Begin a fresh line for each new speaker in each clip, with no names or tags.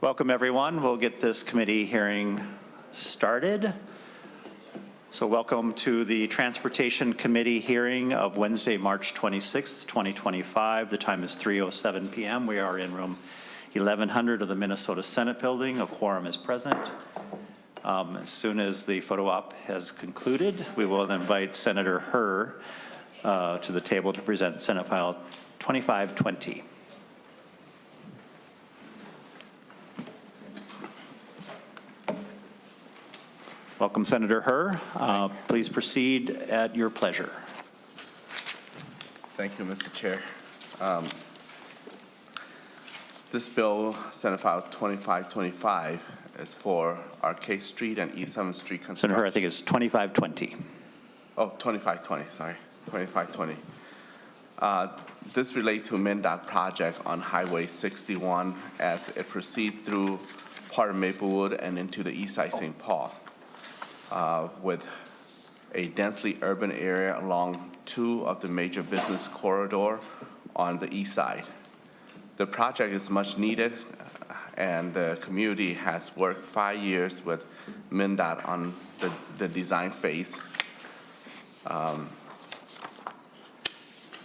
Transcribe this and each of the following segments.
Welcome, everyone. We'll get this committee hearing started. So welcome to the Transportation Committee hearing of Wednesday, March 26th, 2025. The time is 3:07 p.m. We are in room 1100 of the Minnesota Senate building. A quorum is present. As soon as the photo op has concluded, we will invite Senator Howe to the table to present Senate File 2520. Welcome, Senator Howe. Please proceed at your pleasure.
Thank you, Mr. Chair. This bill, Senate File 2525, is for Arcade Street and East 7th Street construction.
Senator Howe, I think it's 2520.
Oh, 2520, sorry, 2520. This relates to MnDOT project on Highway 61 as it proceeds through part of Maplewood and into the east side St. Paul. With a densely urban area along two of the major business corridor on the east side. The project is much needed, and the community has worked 5 years with MnDOT on the design phase.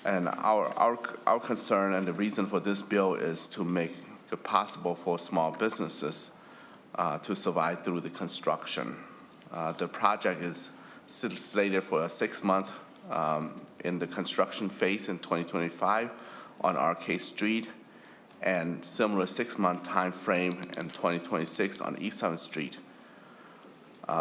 And our concern and the reason for this bill is to make it possible for small businesses to survive through the construction. The project is slated for a 6-month in the construction phase in 2025 on Arcade Street, and similar 6-month time frame in 2026 on East 7th Street.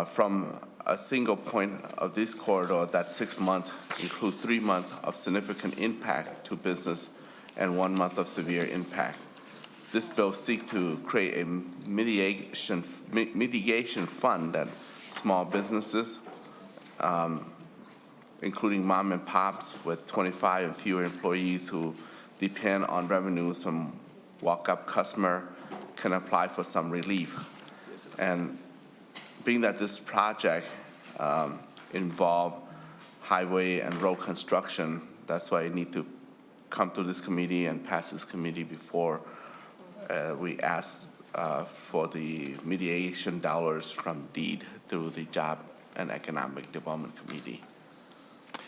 From a single point of this corridor, that 6 months include 3 months of significant impact to business and 1 month of severe impact. This bill seeks to create a mitigation fund that small businesses, including mom and pops with 25 and fewer employees who depend on revenues from walk-up customer, can apply for some relief. And being that this project involves highway and road construction, that's why it needs to come to this committee and pass this committee before we ask for the mediation dollars from DEED through the Job and Economic Development Committee.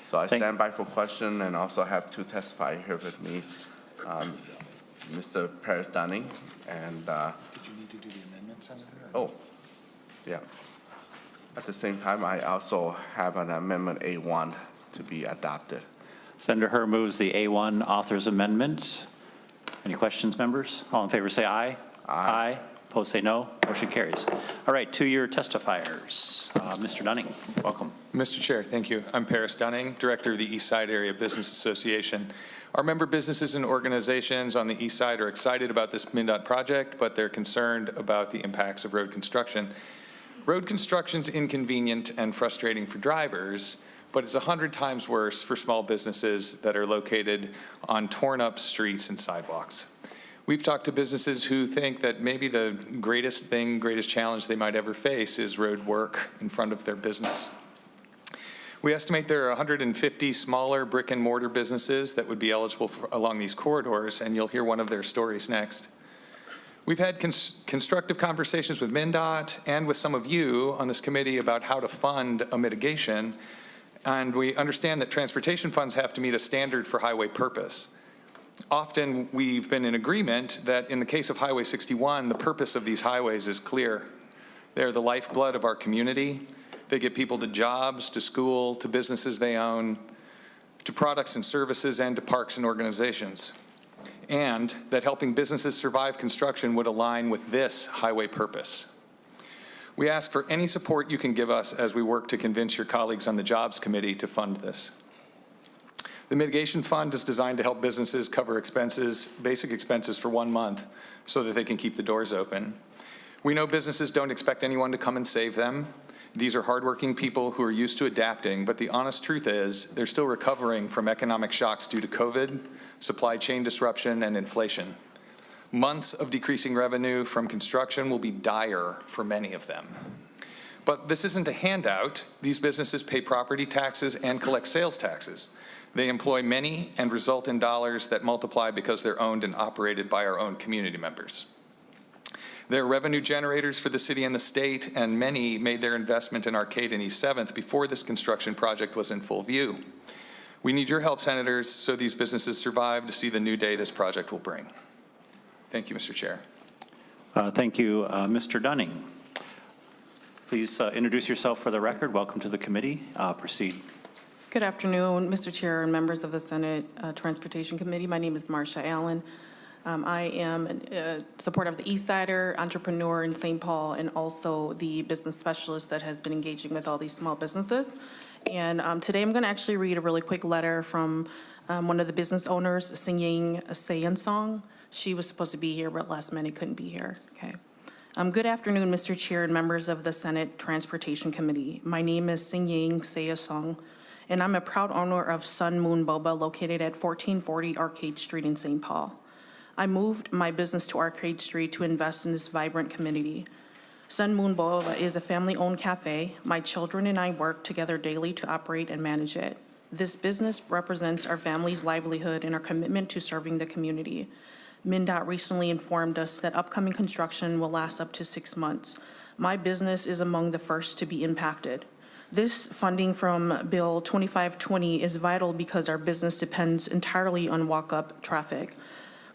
So I stand by for question and also have to testify here with me, Mr. Paris Dunning and did you need to do the amendment, Senator? Oh, yeah. At the same time, I also have an amendment A1 to be adopted.
Senator Howe moves the A1 author's amendment. Any questions, members? All in favor say aye. Aye. Opposed say no. Motion carries. All right, to your testifiers. Mr. Dunning, welcome.
Mr. Chair, thank you. I'm Paris Dunning, Director of the East Side Area Business Association. Our member businesses and organizations on the East Side are excited about this MnDOT project, but they're concerned about the impacts of road construction. Road construction is inconvenient and frustrating for drivers, but it's 100 times worse for small businesses that are located on torn up streets and sidewalks. We've talked to businesses who think that maybe the greatest challenge they might ever face is road work in front of their business. We estimate there are 150 smaller brick and mortar businesses that would be eligible along these corridors, and you'll hear one of their stories next. We've had constructive conversations with MnDOT and with some of you on this committee about how to fund a mitigation, and we understand that transportation funds have to meet a standard for highway purpose. Often we've been in agreement that in the case of Highway 61, the purpose of these highways is clear. They're the lifeblood of our community. They get people to jobs, to school, to businesses they own, to products and services, and to parks and organizations. And that helping businesses survive construction would align with this highway purpose. We ask for any support you can give us as we work to convince your colleagues on the Jobs Committee to fund this. The mitigation fund is designed to help businesses cover expenses, basic expenses for 1 month so that they can keep the doors open. We know businesses don't expect anyone to come and save them. These are hardworking people who are used to adapting, but the honest truth is they're still recovering from economic shocks due to COVID, supply chain disruption, and inflation. Months of decreasing revenue from construction will be dire for many of them. But this isn't a handout. These businesses pay property taxes and collect sales taxes. They employ many and result in dollars that multiply because they're owned and operated by our own community members. They're revenue generators for the city and the state, and many made their investment in Arcade and East 7th before this construction project was in full view. We need your help, Senators, so these businesses survive to see the new day this project will bring. Thank you, Mr. Chair.
Thank you, Mr. Dunning. Please introduce yourself for the record. Welcome to the committee. Proceed.
Good afternoon, Mr. Chair and members of the Senate Transportation Committee. My name is Marcia Allen. I am a supporter of the East Sider, entrepreneur in St. Paul, and also the business specialist that has been engaging with all these small businesses. And today I'm going to actually read a really quick letter from one of the business owners, Singying Sayansong. She was supposed to be here, but last minute couldn't be here. Okay. Good afternoon, Mr. Chair and members of the Senate Transportation Committee. My name is Singying Sayansong, and I'm a proud owner of Sun Moon Boba located at 1440 Arcade Street in St. Paul. I moved my business to Arcade Street to invest in this vibrant community. Sun Moon Boba is a family-owned cafe. My children and I work together daily to operate and manage it. This business represents our family's livelihood and our commitment to serving the community. MnDOT recently informed us that upcoming construction will last up to 6 months. My business is among the first to be impacted. This funding from Bill 2520 is vital because our business depends entirely on walk-up traffic.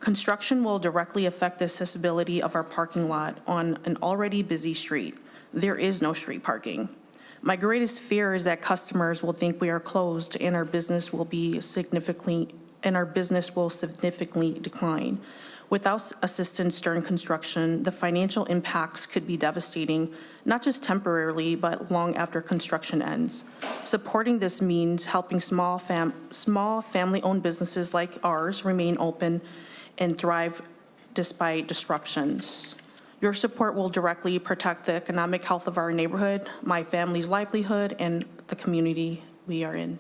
Construction will directly affect the accessibility of our parking lot on an already busy street. There is no street parking. My greatest fear is that customers will think we are closed and our business will significantly decline. Without assistance during construction, the financial impacts could be devastating, not just temporarily, but long after construction ends. Supporting this means helping small family-owned businesses like ours remain open and thrive despite disruptions. Your support will directly protect the economic health of our neighborhood, my family's livelihood, and the community we are in.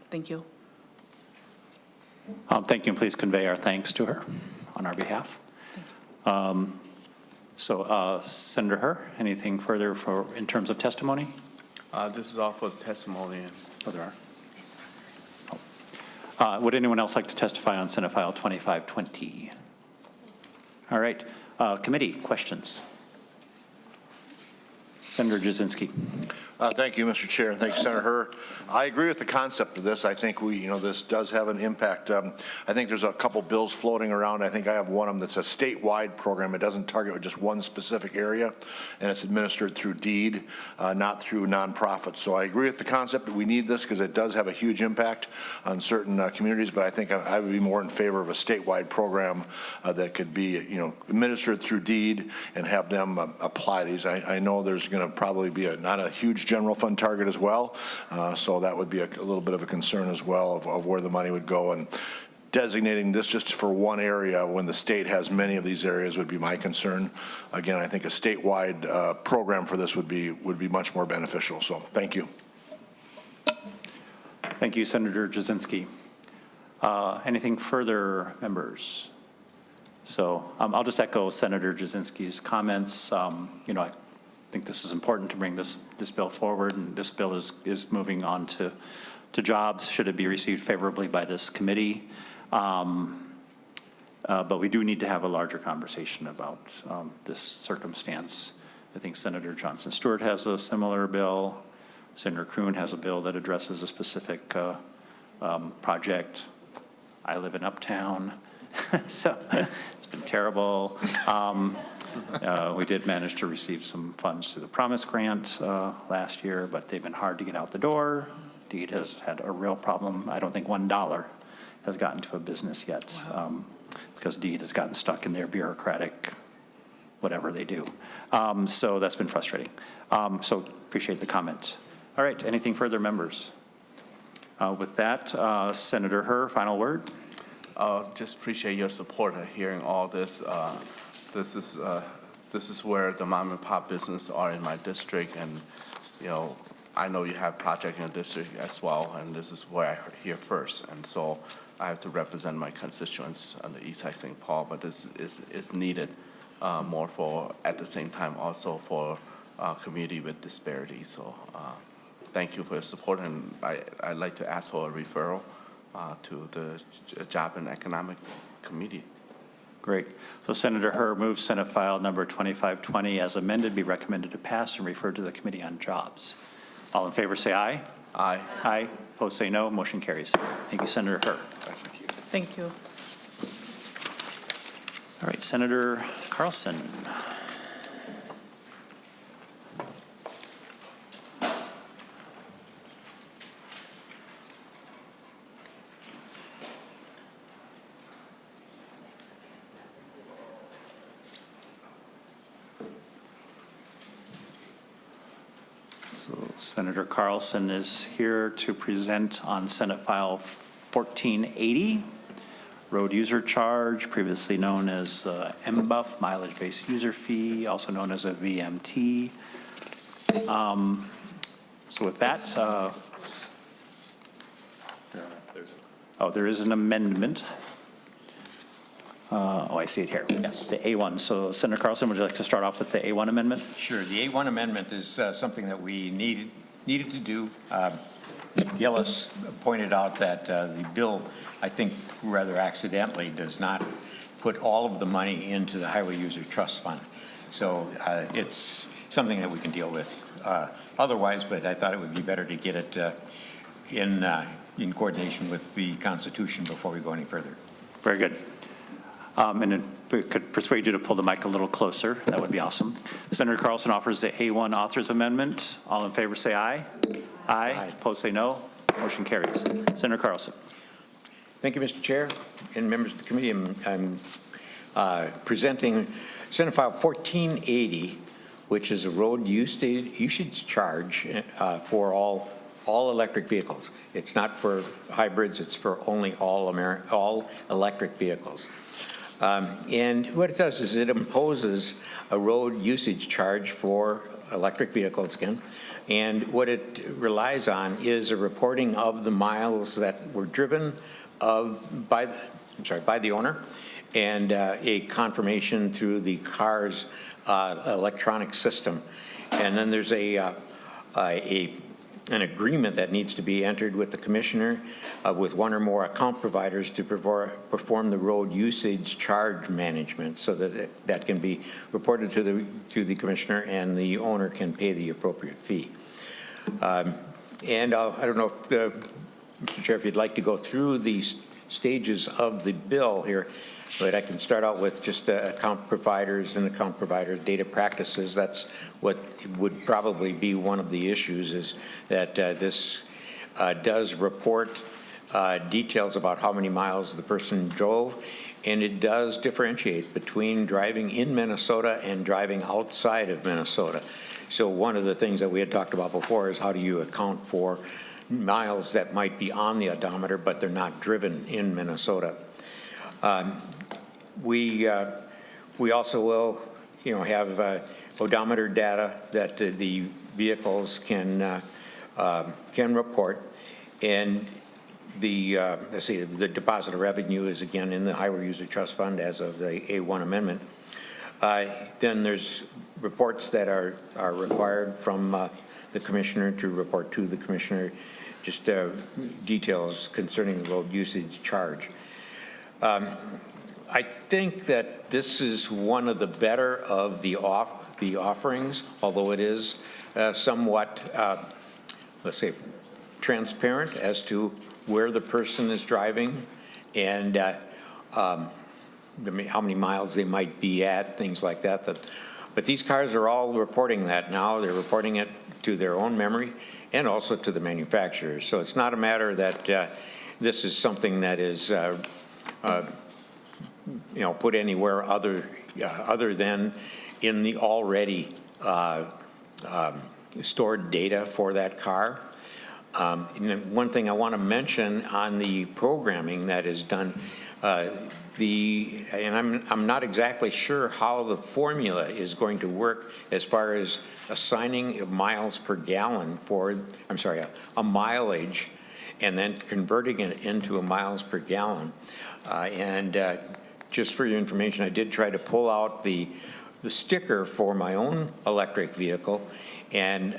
Thank you.
Thank you, and please convey our thanks to her on our behalf. Senator Herr, anything further in terms of testimony?
This is all for the testimony.
Oh, there are. Would anyone else like to testify on Senate File 2520? All right. Committee, questions? Senator Jasinski.
Thank you, Mr. Chair, and thank you, Senator Herr. I agree with the concept of this. I think this does have an impact. I think there's a couple bills floating around. I think I have one of them that's a statewide program. It doesn't target just one specific area, and it's administered through deed, not through nonprofits. So I agree with the concept that we need this because it does have a huge impact on certain communities. But I think I would be more in favor of a statewide program that could be, administered through deed and have them apply these. I know there's going to probably be not a huge general fund target as well, so that would be a little bit of a concern as well of where the money would go, and designating this just for one area when the state has many of these areas would be my concern. Again, I think a statewide program for this would be much more beneficial. So thank you.
Thank you, Senator Jasinski. Anything further, members? So I'll just echo Senator Jasinski's comments. I think this is important to bring this bill forward, and this bill is moving on to jobs should it be received favorably by this committee. But we do need to have a larger conversation about this circumstance. I think Senator Johnson Stewart has a similar bill. Senator Kroon has a bill that addresses a specific project. I live in Uptown, so it's been terrible. We did manage to receive some funds through the Promise Grant last year, but they've been hard to get out the door. DEED has had a real problem. I don't think $1 has gotten to a business yet because DEED has gotten stuck in their bureaucratic whatever they do. So that's been frustrating. So appreciate the comment. All right, anything further, members? With that, Senator Herr, final word.
Just appreciate your support of hearing all this. This is where the mom and pop business are in my district, and I know you have project in the district as well, and this is where I hear first, and so I have to represent my constituents on the east side of St. Paul, but this is needed more for, at the same time, also for community with disparities. So thank you for your support, and I'd like to ask for a referral to the Job and Economic Committee.
Great. So Senator Hur moves Senate File Number 2520 as amended be recommended to pass and referred to the Committee on Jobs. All in favor say aye.
Aye.
Aye. Opposed say no. Motion carries. Thank you, Senator Hur.
Thank you.
All right, Senator Carlson. So Senator Carlson is here to present on Senate File 1480, road user charge, previously known as MBUF, mileage-based user fee, also known as a VMT. So with that, there is an amendment. I see it here. Yes, the A1. So Senator Carlson, would you like to start off with the A1 amendment?
Sure. The A1 amendment is something that we needed to do. Gillis pointed out that the bill, I think rather accidentally, does not put all of the money into the Highway User Trust Fund. So it's something that we can deal with otherwise, but I thought it would be better to get it in coordination with the Constitution before we go any further.
Very good. And if we could persuade you to pull the mic a little closer, that would be awesome. Senator Carlson offers the A1 authors amendment. All in favor say aye. Aye. Opposed say no. Motion carries. Senator Carlson.
Thank you, Mr. Chair and members of the committee. I'm presenting Senate File 1480, which is a road usage charge for all electric vehicles. It's not for hybrids. It's for only all electric vehicles. And what it does is it imposes a road usage charge for electric vehicles again. And what it relies on is a reporting of the miles that were driven by the owner, and a confirmation through the car's electronic system. And then there's an agreement that needs to be entered with the commissioner with one or more account providers to perform the road usage charge management, so that can be reported to the commissioner and the owner can pay the appropriate fee. And I don't know if, Mr. Chair, if you'd like to go through the stages of the bill here, but I can start out with just account providers and account provider data practices. That's what would probably be one of the issues, is that this does report details about how many miles the person drove, and it does differentiate between driving in Minnesota and driving outside of Minnesota. So one of the things that we had talked about before is how do you account for miles that might be on the odometer, but they're not driven in Minnesota. We also will, have odometer data that the vehicles can report, and the the deposit of revenue is again in the Highway User Trust Fund as of the A1 amendment. Then there's reports that are required from the commissioner to report to the commissioner, just details concerning the road usage charge. I think that this is one of the better of the offerings, although it is somewhat, let's say, transparent as to where the person is driving and how many miles they might be at, things like that. But these cars are all reporting that now. They're reporting it to their own memory and also to the manufacturers. So it's not a matter that this is something that is put anywhere other than in the already stored data for that car. And one thing I want to mention on the programming that is done, and I'm not exactly sure how the formula is going to work as far as assigning miles per gallon for, a mileage, and then converting it into a miles per gallon. Just for your information, I did try to pull out the sticker for my own electric vehicle, and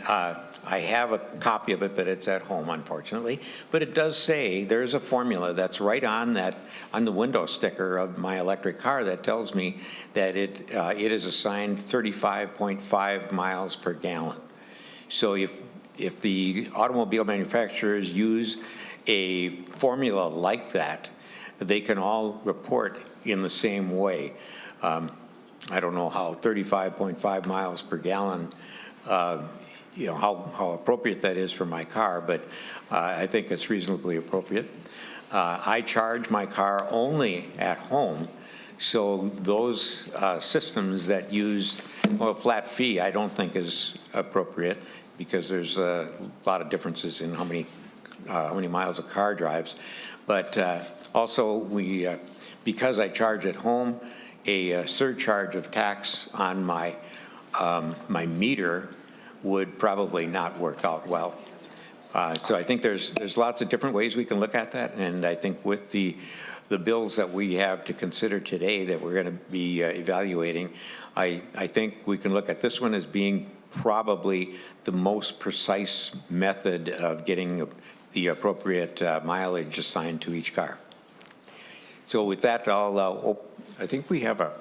I have a copy of it, but it's at home, unfortunately. But it does say, there's a formula that's right on the window sticker of my electric car that tells me that it is assigned 35.5 miles per gallon. So if the automobile manufacturers use a formula like that, they can all report in the same way. I don't know how 35.5 miles per gallon, how appropriate that is for my car, but I think it's reasonably appropriate. I charge my car only at home, so those systems that use flat fee I don't think is appropriate, because there's a lot of differences in how many miles a car drives. But also, because I charge at home, a surcharge of tax on my meter would probably not work out well. So I think there's lots of different ways we can look at that, and I think with the bills that we have to consider today that we're going to be evaluating, I think we can look at this one as being probably the most precise method of getting the appropriate mileage assigned to each car. So with that, I think we have a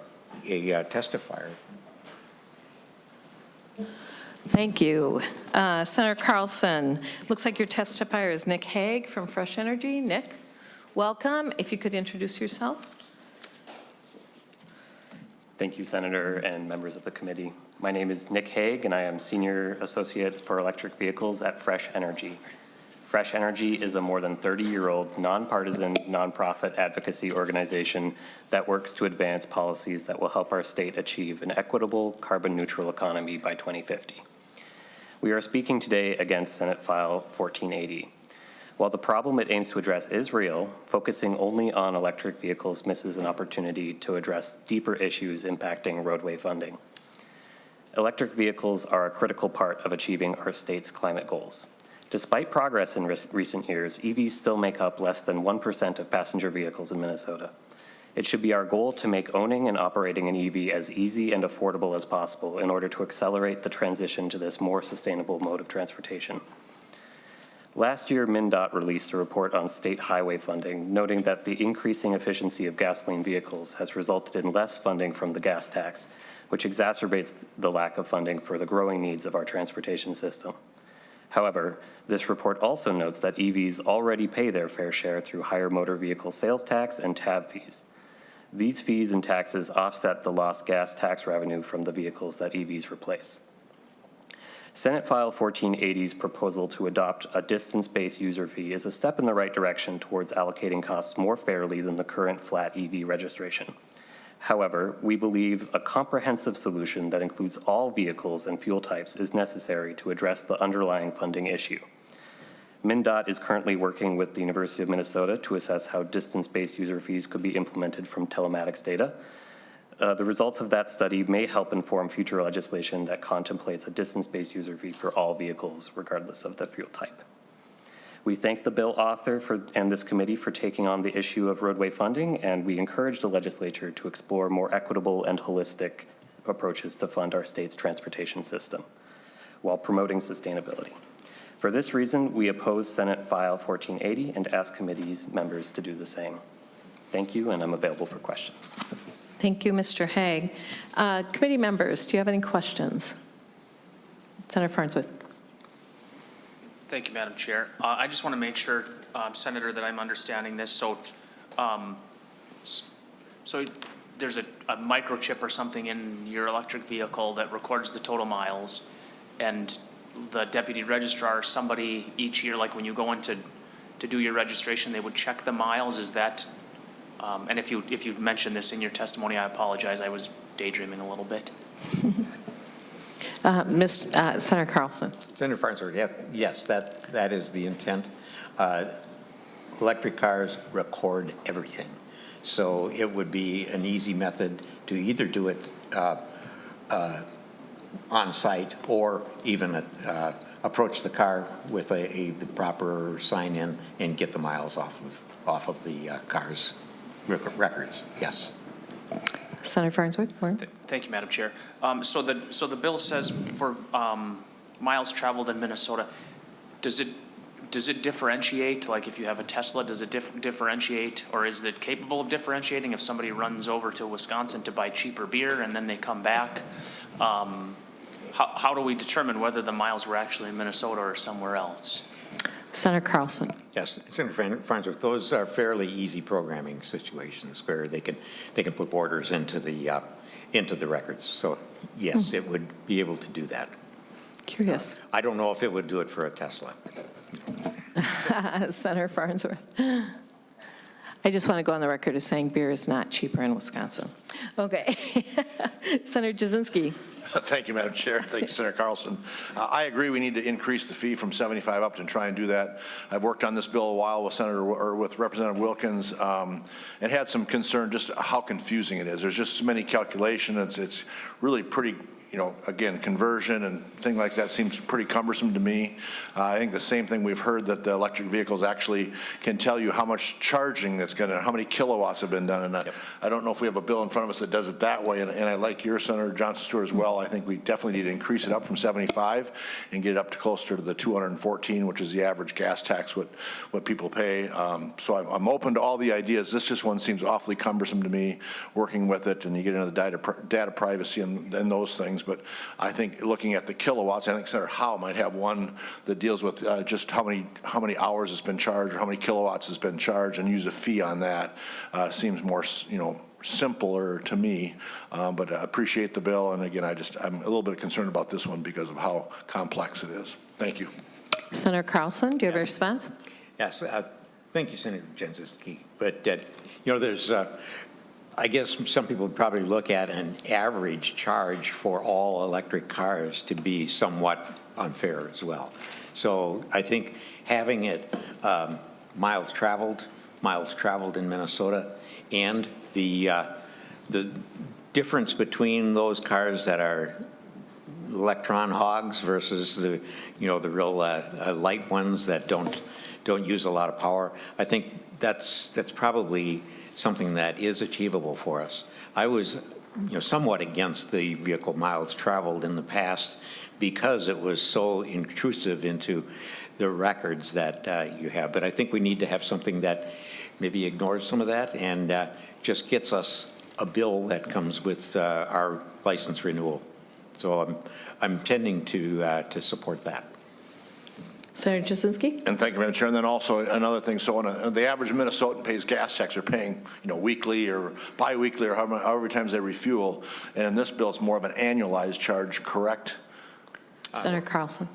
testifier.
Thank you. Senator Carlson, looks like your testifier is Nick Hague from Fresh Energy. Nick, welcome. If you could introduce yourself.
Thank you, Senator and members of the committee. My name is Nick Hague, and I am Senior Associate for Electric Vehicles at Fresh Energy. Fresh Energy is a more than 30-year-old nonpartisan nonprofit advocacy organization that works to advance policies that will help our state achieve an equitable, carbon-neutral economy by 2050. We are speaking today against Senate File 1480. While the problem it aims to address is real, focusing only on electric vehicles misses an opportunity to address deeper issues impacting roadway funding. Electric vehicles are a critical part of achieving our state's climate goals. Despite progress in recent years, EVs still make up less than 1% of passenger vehicles in Minnesota. It should be our goal to make owning and operating an EV as easy and affordable as possible in order to accelerate the transition to this more sustainable mode of transportation. Last year, MnDOT released a report on state highway funding, noting that the increasing efficiency of gasoline vehicles has resulted in less funding from the gas tax, which exacerbates the lack of funding for the growing needs of our transportation system. However, this report also notes that EVs already pay their fair share through higher motor vehicle sales tax and TAB fees. These fees and taxes offset the lost gas tax revenue from the vehicles that EVs replace. Senate File 1480's proposal to adopt a distance-based user fee is a step in the right direction towards allocating costs more fairly than the current flat EV registration. However, we believe a comprehensive solution that includes all vehicles and fuel types is necessary to address the underlying funding issue. MnDOT is currently working with the University of Minnesota to assess how distance-based user fees could be implemented from telematics data. The results of that study may help inform future legislation that contemplates a distance-based user fee for all vehicles, regardless of the fuel type. We thank the bill author and this committee for taking on the issue of roadway funding, and we encourage the legislature to explore more equitable and holistic approaches to fund our state's transportation system while promoting sustainability. For this reason, we oppose Senate File 1480 and ask committee's members to do the same. Thank you, and I'm available for questions.
Thank you, Mr. Hague. Committee members, do you have any questions? Senator Farnsworth.
Thank you, Madam Chair. I just want to make sure, Senator, that I'm understanding this. So there's a microchip or something in your electric vehicle that records the total miles, and the deputy registrar, somebody each year, like when you go in to do your registration, they would check the miles. Is that, and if you mentioned this in your testimony, I apologize. I was daydreaming a little bit.
Senator Carlson.
Senator Farnsworth, yes, that is the intent. Electric cars record everything. So it would be an easy method to either do it on site or even approach the car with the proper sign in and get the miles off of the car's records. Yes.
Senator Farnsworth.
Thank you, Madam Chair. So the bill says for miles traveled in Minnesota, does it differentiate? Like if you have a Tesla, does it differentiate, or is it capable of differentiating if somebody runs over to Wisconsin to buy cheaper beer and then they come back? How do we determine whether the miles were actually in Minnesota or somewhere else?
Senator Carlson.
Yes, Senator Farnsworth, those are fairly easy programming situations where they can put borders into the records. So yes, it would be able to do that.
Curious.
I don't know if it would do it for a Tesla.
Senator Farnsworth. I just want to go on the record as saying beer is not cheaper in Wisconsin. Okay. Senator Jasinski.
Thank you, Madam Chair. Thank you, Senator Carlson. I agree we need to increase the fee from 75 up and try and do that. I've worked on this bill a while with Representative Wilkins and had some concern just how confusing it is. There's just so many calculations. It's really pretty, again, conversion and things like that seems pretty cumbersome to me. I think the same thing we've heard that the electric vehicles actually can tell you how much charging that's going to, how many kilowatts have been done. And I don't know if we have a bill in front of us that does it that way. And I like your Senator Johnson Stewart as well. I think we definitely need to increase it up from 75 and get it up to closer to the 214, which is the average gas tax, what people pay. So I'm open to all the ideas. This just one seems awfully cumbersome to me, working with it, and you get into the data privacy and those things. But I think looking at the kilowatts, I think Senator Howe might have one that deals with just how many hours has been charged or how many kilowatts has been charged, and use a fee on that. Seems more simpler to me, but I appreciate the bill. And again, I'm a little bit concerned about this one because of how complex it is. Thank you.
Senator Carlson, do you have a response?
Yes, thank you, Senator Jasinski. But, there's, I guess some people would probably look at an average charge for all electric cars to be somewhat unfair as well. So I think having it miles traveled in Minnesota, and the difference between those cars that are electron hogs versus the real light ones that don't use a lot of power. I think that's probably something that is achievable for us. I was somewhat against the vehicle miles traveled in the past because it was so intrusive into the records that you have. But I think we need to have something that maybe ignores some of that and just gets us a bill that comes with our license renewal. So I'm tending to support that.
Senator Jasinski?
And thank you, Madam Chair. And then also another thing, so the average Minnesotan pays gas tax, they're paying, weekly or biweekly or however many times they refuel. And in this bill, it's more of an annualized charge, correct?
Senator Carlson.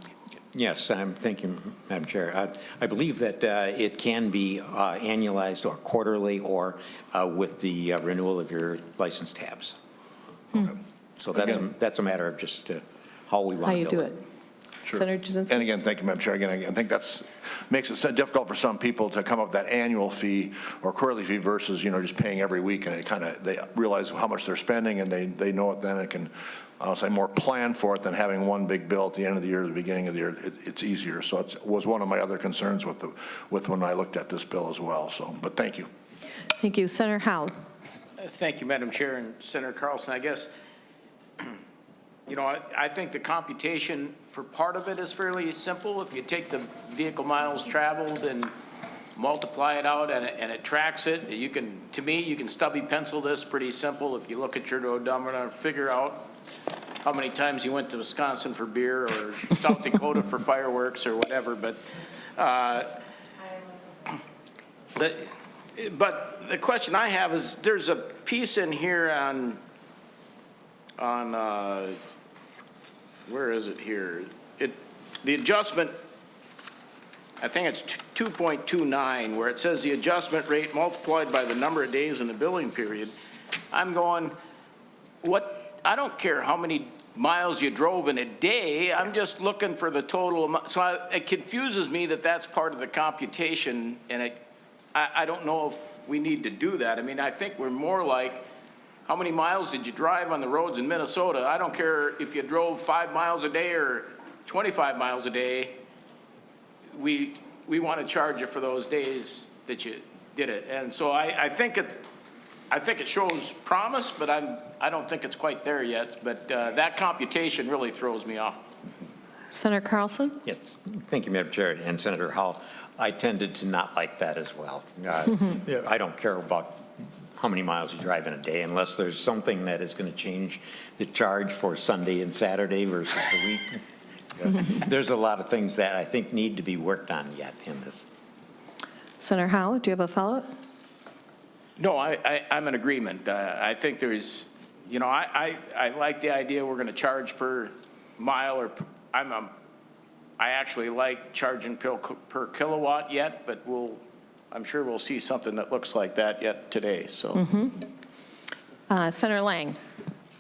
Yes, thank you, Madam Chair. I believe that it can be annualized or quarterly or with the renewal of your license tabs. Okay. So that's a matter of just how we want to do it.
Sure.
Senator Jasinski.
And again, thank you, Madam Chair. Again, I think that's makes it so difficult for some people to come up with that annual fee or quarterly fee versus, just paying every week, and they realize how much they're spending, and they know it then. It can, I'll say, more plan for it than having one big bill at the end of the year or the beginning of the year. It's easier. So it was one of my other concerns with when I looked at this bill as well. So, but thank you.
Thank you. Senator Howe.
Thank you, Madam Chair. And Senator Carlson, I guess, I think the computation for part of it is fairly simple. If you take the vehicle miles traveled and multiply it out and it tracks it, you can stubby pencil this pretty simple. If you look at your odometer, figure out how many times you went to Wisconsin for beer or South Dakota for fireworks or whatever. But the question I have is, there's a piece in here on where is it here? The adjustment, I think it's 2.29, where it says the adjustment rate multiplied by the number of days in the billing period. I'm going, I don't care how many miles you drove in a day, I'm just looking for the total amount. So it confuses me that that's part of the computation, and I don't know if we need to do that. I mean, I think we're more like, how many miles did you drive on the roads in Minnesota? I don't care if you drove 5 miles a day or 25 miles a day. We want to charge you for those days that you did it. And so I think it shows promise, but I don't think it's quite there yet. But that computation really throws me off.
Senator Carlson?
Yes, thank you, Madam Chair, and Senator Howe. I tended to not like that as well. I don't care about how many miles you drive in a day unless there's something that is going to change the charge for Sunday and Saturday versus the week. There's a lot of things that I think need to be worked on yet in this.
Senator Howe, do you have a follow-up?
No, I'm in agreement. I think there's, you know, I like the idea we're going to charge per mile, or I actually like charging per kilowatt yet, but I'm sure we'll see something that looks like that yet today, so.
Senator Lang?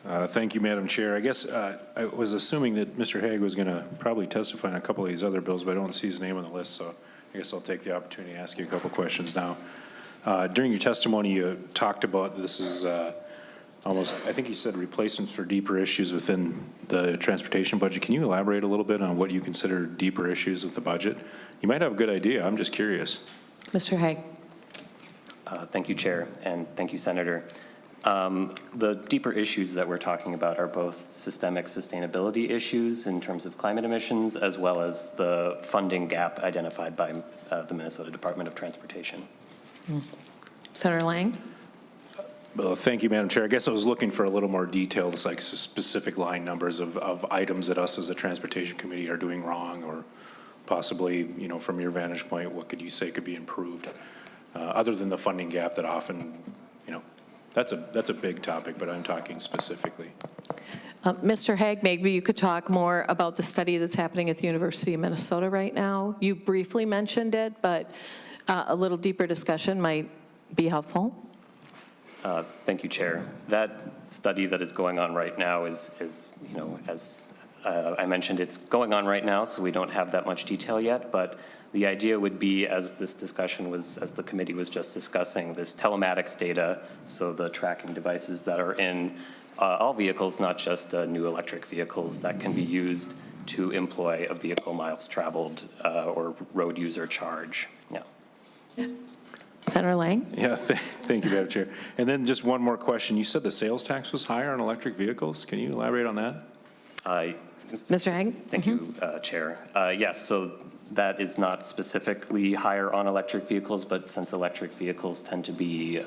Thank you, Madam Chair. I guess I was assuming that Mr. Hague was going to probably testify on a couple of these other bills, but I don't see his name on the list, so I guess I'll take the opportunity to ask you a couple questions now. During your testimony, you talked about this is almost, I think you said replacements for deeper issues within the transportation budget. Can you elaborate a little bit on what you consider deeper issues with the budget? You might have a good idea. I'm just curious.
Mr. Hague?
Thank you, Chair, and thank you, Senator. The deeper issues that we're talking about are both systemic sustainability issues in terms of climate emissions, as well as the funding gap identified by the Minnesota Department of Transportation.
Senator Lang?
Well, thank you, Madam Chair. I guess I was looking for a little more detail, just like specific line numbers of items that us as a Transportation Committee are doing wrong, or possibly, you know, from your vantage point, what could you say could be improved? Other than the funding gap that often, you know, that's a big topic, but I'm talking specifically.
Mr. Hague, maybe you could talk more about the study that's happening at the University of Minnesota right now. You briefly mentioned it, but a little deeper discussion might be helpful.
Thank you, Chair. That study that is going on right now is you know, as I mentioned, it's going on right now, so we don't have that much detail yet, but the idea would be, as this discussion was, as the committee was just discussing, this telematics data, so the tracking devices that are in all vehicles, not just new electric vehicles, that can be used to employ a vehicle miles traveled or road user charge. Yeah.
Senator Lang?
Yeah, thank you, Madam Chair. And then just one more question. You said the sales tax was higher on electric vehicles. Can you elaborate on that?
Mr. Hague?
Thank you, Chair. Yes, so that is not specifically higher on electric vehicles, but since electric vehicles tend to be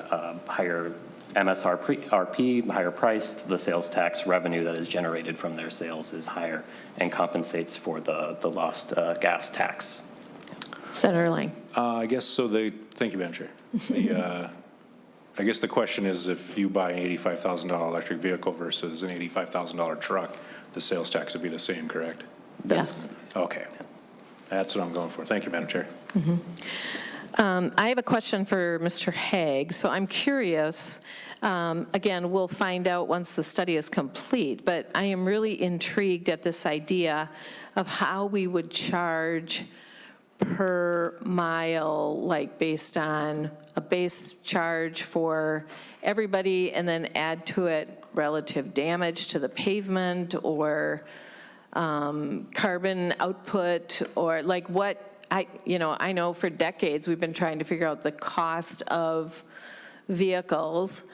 higher MSRP, higher priced, the sales tax revenue that is generated from their sales is higher and compensates for the lost gas tax.
Senator Lang?
I guess so. Thank you, Madam Chair. I guess the question is, if you buy an $85,000 electric vehicle versus an $85,000 truck, the sales tax would be the same, correct?
Yes.
Okay. That's what I'm going for. Thank you, Madam Chair.
I have a question for Mr. Hague. So I'm curious, again, we'll find out once the study is complete, but I am really intrigued at this idea of how we would charge per mile, like based on a base charge for everybody and then add to it relative damage to the pavement or carbon output, or like what, I know for decades we've been trying to figure out the cost of vehicles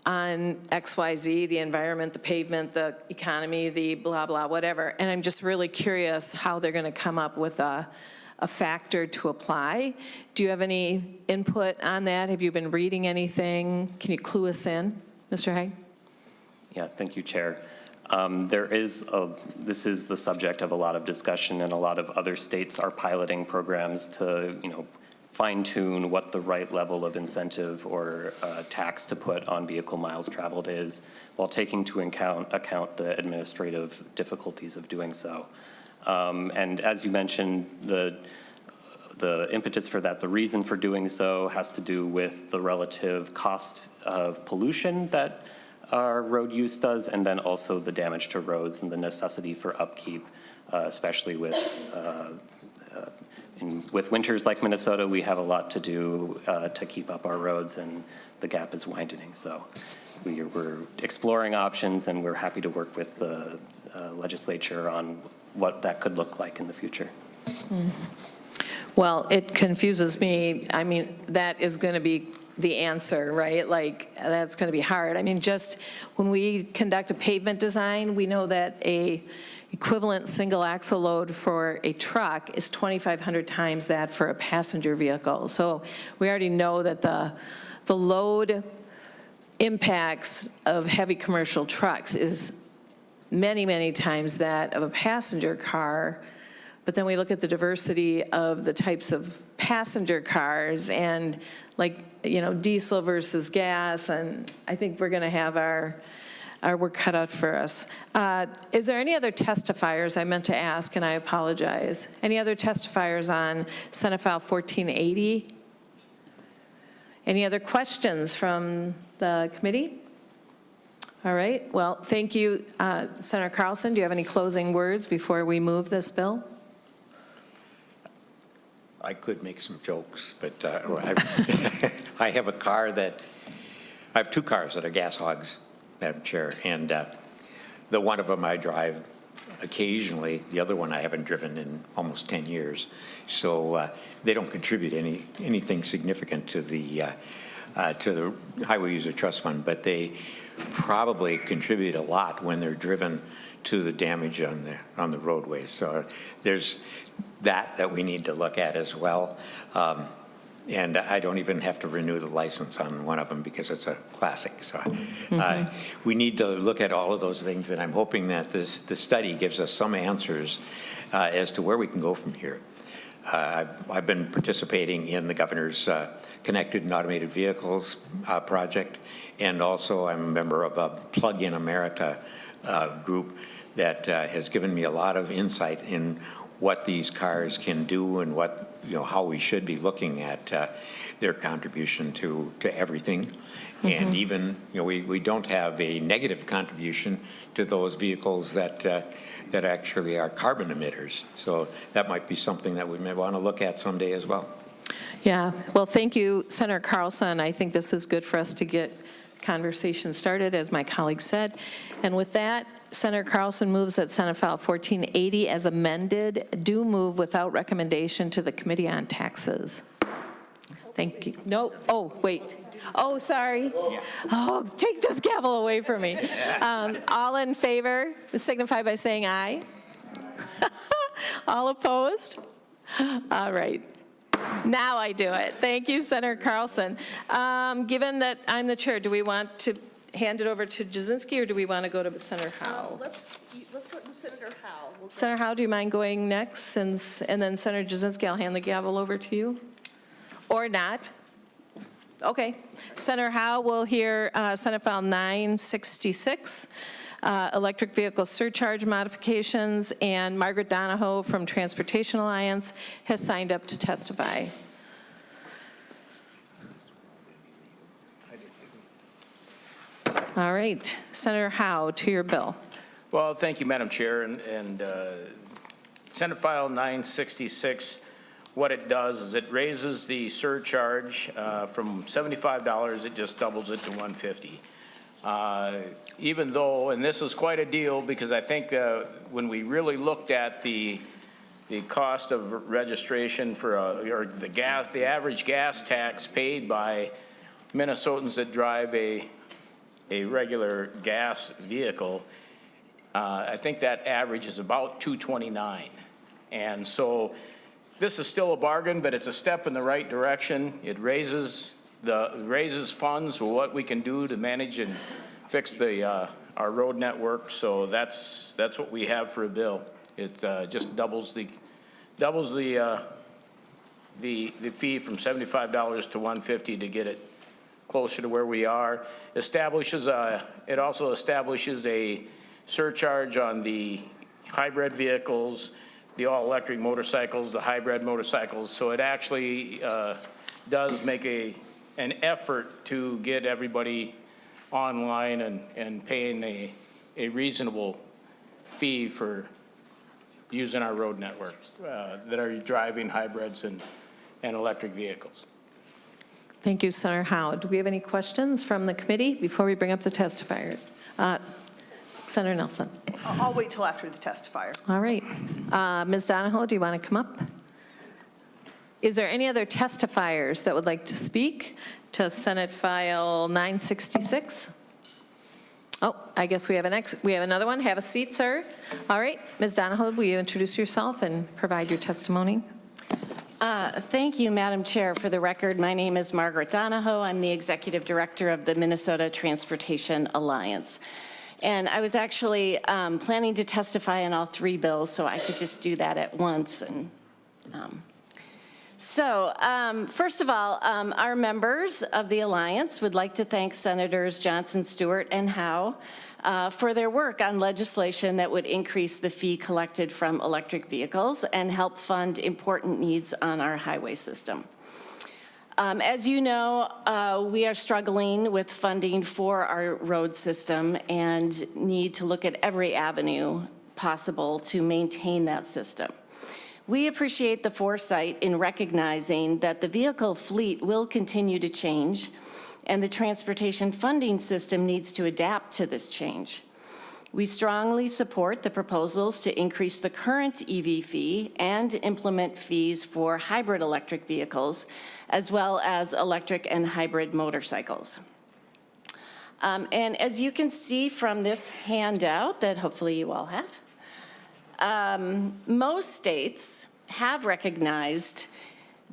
on XYZ, the environment, the pavement, the economy, the blah, blah, whatever. And I'm just really curious how they're going to come up with a factor to apply. Do you have any input on that? Have you been reading anything? Can you clue us in, Mr. Hague?
Yeah, thank you, Chair. This is the subject of a lot of discussion, and a lot of other states are piloting programs to, fine-tune what the right level of incentive or tax to put on vehicle miles traveled is, while taking into account the administrative difficulties of doing so. And as you mentioned, the impetus for that, the reason for doing so, has to do with the relative cost of pollution that our road use does, and then also the damage to roads and the necessity for upkeep, especially with winters like Minnesota. We have a lot to do to keep up our roads, and the gap is widening. So we're exploring options, and we're happy to work with the legislature on what that could look like in the future.
Well, it confuses me. I mean, that is going to be the answer, right? Like, that's going to be hard. I mean, just when we conduct a pavement design, we know that a equivalent single axle load for a truck is 2,500 times that for a passenger vehicle. So we already know that the load impacts of heavy commercial trucks is many, many times that of a passenger car. But then we look at the diversity of the types of passenger cars and diesel versus gas, and I think we're going to have our work cut out for us. Is there any other testifiers I meant to ask, and I apologize? Any other testifiers on Senate File 1480? Any other questions from the committee? All right, well, thank you. Senator Carlson, do you have any closing words before we move this bill?
I could make some jokes, but I have a car I have two cars that are gas hogs, Madam Chair, and the one of them I drive occasionally. The other one I haven't driven in almost 10 years. So they don't contribute anything significant to the Highway User Trust Fund, but they probably contribute a lot when they're driven to the damage on the roadways. So there's that we need to look at as well. And I don't even have to renew the license on one of them because it's a classic. So we need to look at all of those things, and I'm hoping that the study gives us some answers as to where we can go from here. I've been participating in the governor's Connected and Automated Vehicles project, and also I'm a member of a Plug-in America group that has given me a lot of insight in what these cars can do and how we should be looking at their contribution to everything. And even, we don't have a negative contribution to those vehicles that actually are carbon emitters. So that might be something that we may want to look at someday as well.
Yeah, well, thank you, Senator Carlson. I think this is good for us to get conversation started, as my colleague said. And with that, Senator Carlson moves that Senate File 1480 as amended do move without recommendation to the Committee on Taxes. Thank you. No, oh, wait. Oh, sorry. Oh, take this gavel away from me. All in favor, signify by saying aye. All opposed? All right. Now I do it. Thank you, Senator Carlson. Given that I'm the chair, do we want to hand it over to Jasinski, or do we want to go to Senator Howe?
Let's go to Senator Howe.
Senator Howe, do you mind going next? And then Senator Jasinski, I'll hand the gavel over to you. Or not? Okay. Senator Howe will hear Senate File 966, electric vehicle surcharge modifications, and Margaret Donahoe from Transportation Alliance has signed up to testify. All right, Senator Howe, to your bill.
Well, thank you, Madam Chair. And Senate File 966, what it does is it raises the surcharge from $75, it just doubles it to $150. Even though, and this is quite a deal, because I think when we really looked at the cost of registration for or the average gas tax paid by Minnesotans that drive a regular gas vehicle, I think that average is about $2.29. And so this is still a bargain, but it's a step in the right direction. It raises funds for what we can do to manage and fix our road network. So that's what we have for a bill. It just doubles the fee from $75 to $150 to get it closer to where we are. It also establishes a surcharge on the hybrid vehicles, the all-electric motorcycles, the hybrid motorcycles. So it actually does make an effort to get everybody online and paying a reasonable fee for using our road networks that are driving hybrids and electric vehicles.
Thank you, Senator Howe. Do we have any questions from the committee before we bring up the testifiers? Senator Nelson.
I'll wait till after the testifier.
All right. Ms. Donahoe, do you want to come up? Is there any other testifiers that would like to speak to Senate File 966? Oh, I guess we have another one. Have a seat, sir. All right, Ms. Donahoe, will you introduce yourself and provide your testimony?
Thank you, Madam Chair. For the record, my name is Margaret Donahoe. I'm the Executive Director of the Minnesota Transportation Alliance. And I was actually planning to testify on all three bills, so I could just do that at once. And first of all, our members of the Alliance would like to thank Senators Johnson, Stewart, and Howe for their work on legislation that would increase the fee collected from electric vehicles and help fund important needs on our highway system. As you know, we are struggling with funding for our road system and need to look at every avenue possible to maintain that system. We appreciate the foresight in recognizing that the vehicle fleet will continue to change and the transportation funding system needs to adapt to this change. We strongly support the proposals to increase the current EV fee and implement fees for hybrid electric vehicles, as well as electric and hybrid motorcycles. And as you can see from this handout that hopefully you all have, most states have recognized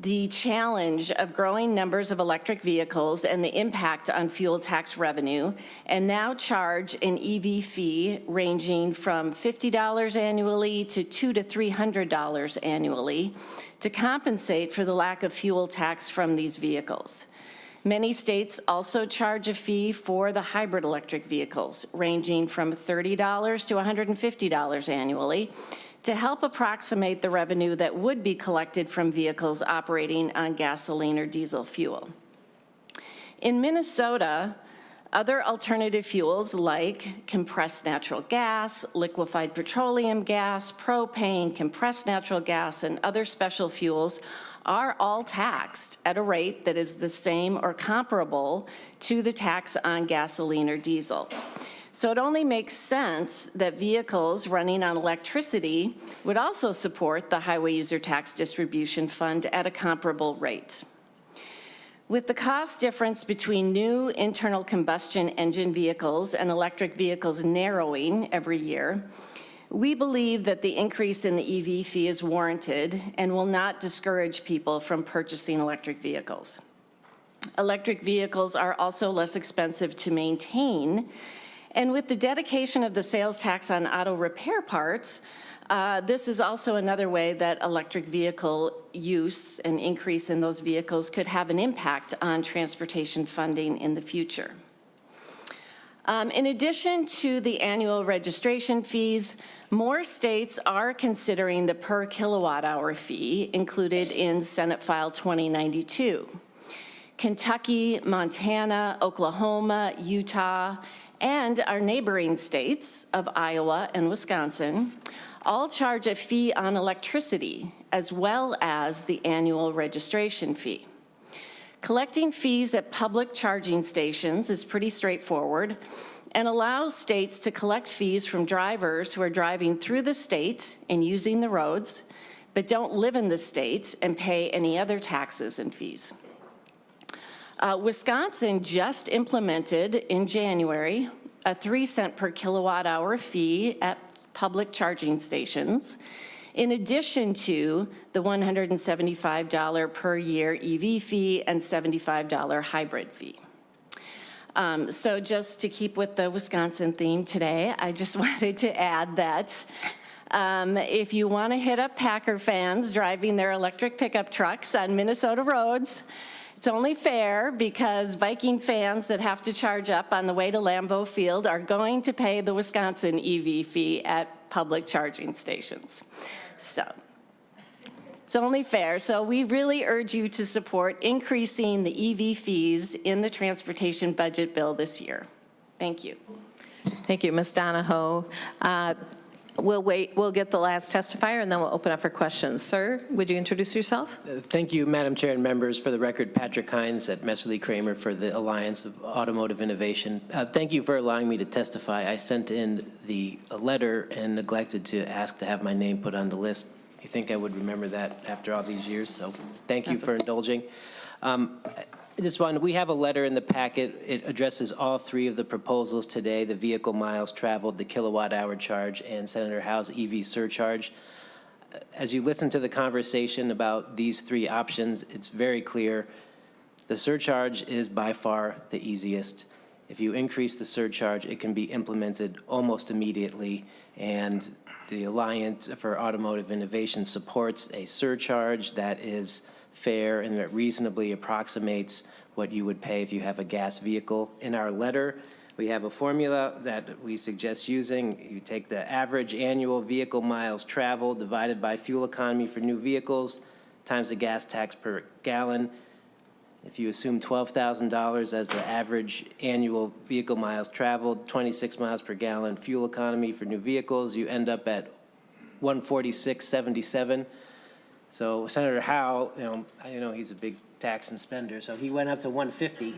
the challenge of growing numbers of electric vehicles and the impact on fuel tax revenue, and now charge an EV fee ranging from $50 annually to $200 to $300 annually to compensate for the lack of fuel tax from these vehicles. Many states also charge a fee for the hybrid electric vehicles, ranging from $30 to $150 annually, to help approximate the revenue that would be collected from vehicles operating on gasoline or diesel fuel. In Minnesota, other alternative fuels like compressed natural gas, liquefied petroleum gas, propane, compressed natural gas, and other special fuels are all taxed at a rate that is the same or comparable to the tax on gasoline or diesel. So it only makes sense that vehicles running on electricity would also support the Highway User Tax Distribution Fund at a comparable rate. With the cost difference between new internal combustion engine vehicles and electric vehicles narrowing every year, we believe that the increase in the EV fee is warranted and will not discourage people from purchasing electric vehicles. Electric vehicles are also less expensive to maintain, and with the dedication of the sales tax on auto repair parts, this is also another way that electric vehicle use and increase in those vehicles could have an impact on transportation funding in the future. In addition to the annual registration fees, more states are considering the per kilowatt hour fee included in Senate File 2092. Kentucky, Montana, Oklahoma, Utah, and our neighboring states of Iowa and Wisconsin all charge a fee on electricity as well as the annual registration fee. Collecting fees at public charging stations is pretty straightforward and allows states to collect fees from drivers who are driving through the state and using the roads, but don't live in the state and pay any other taxes and fees. Wisconsin just implemented in January a 3-cent per kilowatt hour fee at public charging stations, in addition to the $175 per year EV fee and $75 hybrid fee. So just to keep with the Wisconsin theme today, I just wanted to add that if you want to hit up Packer fans driving their electric pickup trucks on Minnesota roads, it's only fair because Viking fans that have to charge up on the way to Lambeau Field are going to pay the Wisconsin EV fee at public charging stations. So it's only fair. So we really urge you to support increasing the EV fees in the transportation budget bill this year. Thank you.
Thank you, Ms. Donahoe. We'll get the last testifier, and then we'll open up for questions. Sir, would you introduce yourself?
Thank you, Madam Chair and members. For the record, Patrick Hines at Messerly Kramer for the Alliance of Automotive Innovation. Thank you for allowing me to testify. I sent in a letter and neglected to ask to have my name put on the list. You think I would remember that after all these years? So thank you for indulging. Just one, we have a letter in the packet. It addresses all three of the proposals today, the vehicle miles traveled, the kilowatt hour charge, and Senator Howe's EV surcharge. As you listen to the conversation about these three options, it's very clear the surcharge is by far the easiest. If you increase the surcharge, it can be implemented almost immediately, and the Alliance for Automotive Innovation supports a surcharge that is fair and that reasonably approximates what you would pay if you have a gas vehicle. In our letter, we have a formula that we suggest using. You take the average annual vehicle miles traveled divided by fuel economy for new vehicles times the gas tax per gallon. If you assume $12,000 as the average annual vehicle miles traveled, 26 miles per gallon fuel economy for new vehicles, you end up at 146.77. So Senator Howe, I know he's a big tax and spender, so he went up to 150.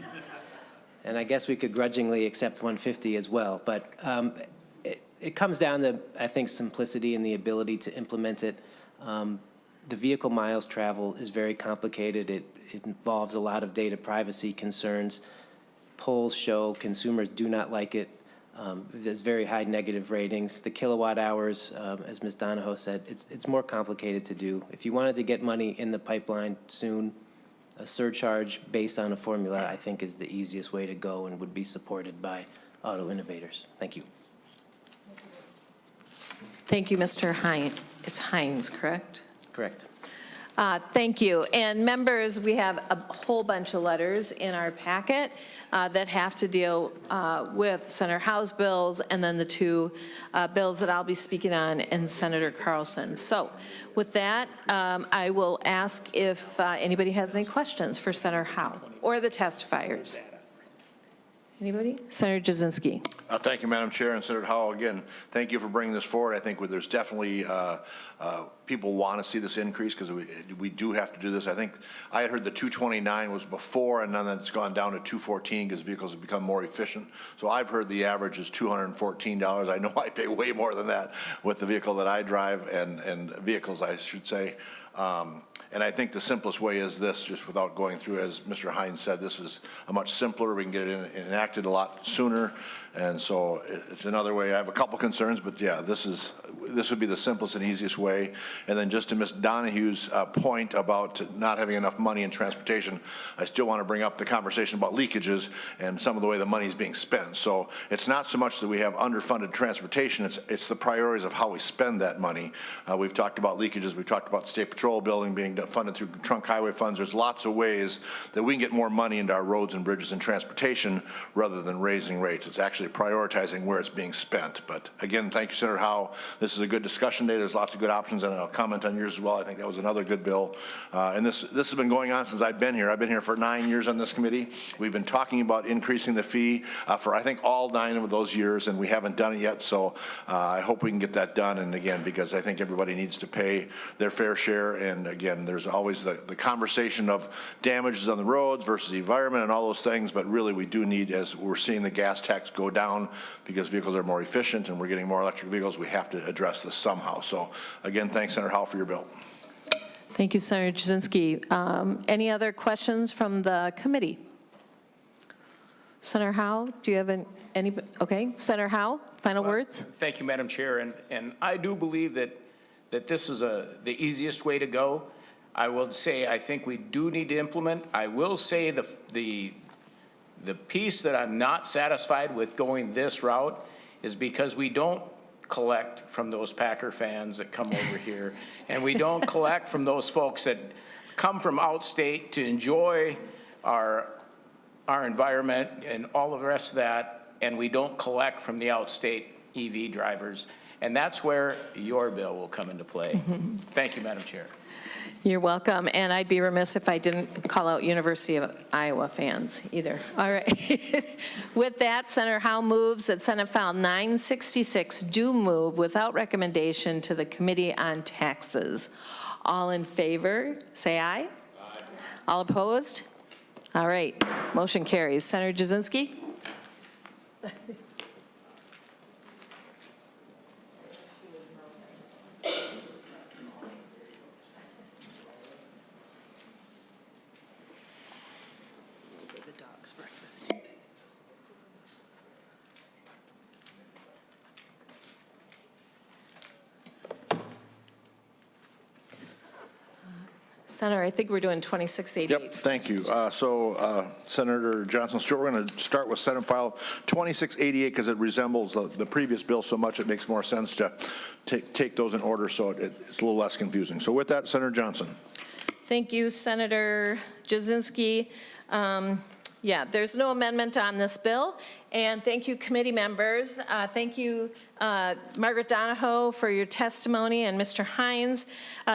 And I guess we could grudgingly accept 150 as well. But it comes down to, I think, simplicity and the ability to implement it. The vehicle miles travel is very complicated. It involves a lot of data privacy concerns. Polls show consumers do not like it. There's very high negative ratings. The kilowatt hours, as Ms. Donahoe said, it's more complicated to do. If you wanted to get money in the pipeline soon, a surcharge based on a formula, I think, is the easiest way to go and would be supported by auto innovators. Thank you.
Thank you, Mr. Hines. It's Hines, correct?
Correct.
Thank you. And members, we have a whole bunch of letters in our packet that have to deal with Senator Howe's bills and then the two bills that I'll be speaking on and Senator Carlson. So with that, I will ask if anybody has any questions for Senator Howe or the testifiers. Anybody? Senator Jasinski.
Thank you, Madam Chair, and Senator Howe, again, thank you for bringing this forward. I think there's definitely people want to see this increase because we do have to do this. I think I had heard the 229 was before, and then it's gone down to 214 because vehicles have become more efficient. So I've heard the average is $214. I know I pay way more than that with the vehicle that I drive and vehicles, I should say. And I think the simplest way is this, just without going through, as Mr. Hines said, this is a much simpler. We can get it enacted a lot sooner. And so it's another way. I have a couple concerns, but yeah, this would be the simplest and easiest way. And then just to Ms. Donahue's point about not having enough money in transportation, I still want to bring up the conversation about leakages and some of the way the money is being spent. So it's not so much that we have underfunded transportation, it's the priorities of how we spend that money. We've talked about leakages, we've talked about state patrol building being funded through trunk highway funds. There's lots of ways that we can get more money into our roads and bridges and transportation rather than raising rates. It's actually prioritizing where it's being spent. But again, thank you, Senator Howe. This is a good discussion day. There's lots of good options, and I'll comment on yours as well. I think that was another good bill. And this has been going on since I've been here. I've been here for 9 years on this committee. We've been talking about increasing the fee for, I think, all 9 of those years, and we haven't done it yet. So I hope we can get that done. And again, because I think everybody needs to pay their fair share. And again, there's always the conversation of damages on the roads versus the environment and all those things. But really, we do need, as we're seeing the gas tax go down because vehicles are more efficient and we're getting more electric vehicles, we have to address this somehow. So again, thanks, Senator Howe, for your bill.
Thank you, Senator Jasinski. Any other questions from the committee? Senator Howe, do you have any? Okay, Senator Howe, final words?
Thank you, Madam Chair. And I do believe that this is the easiest way to go. I will say I think we do need to implement. I will say the piece that I'm not satisfied with going this route is because we don't collect from those Packer fans that come over here, and we don't collect from those folks that come from outstate to enjoy our environment and all of the rest of that, and we don't collect from the outstate EV drivers. And that's where your bill will come into play. Mm-hmm. Thank you, Madam Chair.
You're welcome, and I'd be remiss if I didn't call out University of Iowa fans either. All right. With that, Senator Howe moves that Senate File 966 do move without recommendation to the Committee on Taxes. All in favor, say aye. Aye. All opposed? All right, motion carries. Senator Jasinski? Senator, I think we're doing 2688.
Yep, thank you. Senator Johnson Stewart, we're going to start with Senate File 2688 because it resembles the previous bill so much it makes more sense to take those in order so it's a little less confusing. So with that, Senator Johnson.
Thank you, Senator Jasinski. Yeah, there's no amendment on this bill. And thank you, committee members. Thank you, Margaret Donahoe, for your testimony, and Mr. Hines.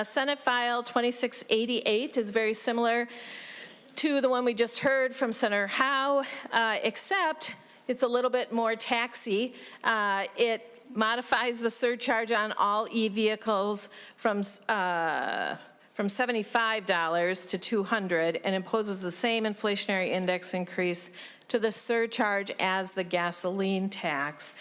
Senate File 2688 is very similar to the one we just heard from Senator Howe, except it's a little bit more taxy. It modifies the surcharge on all e-vehicles from $75 to $200 and imposes the same inflationary index increase to the surcharge as the gasoline tax.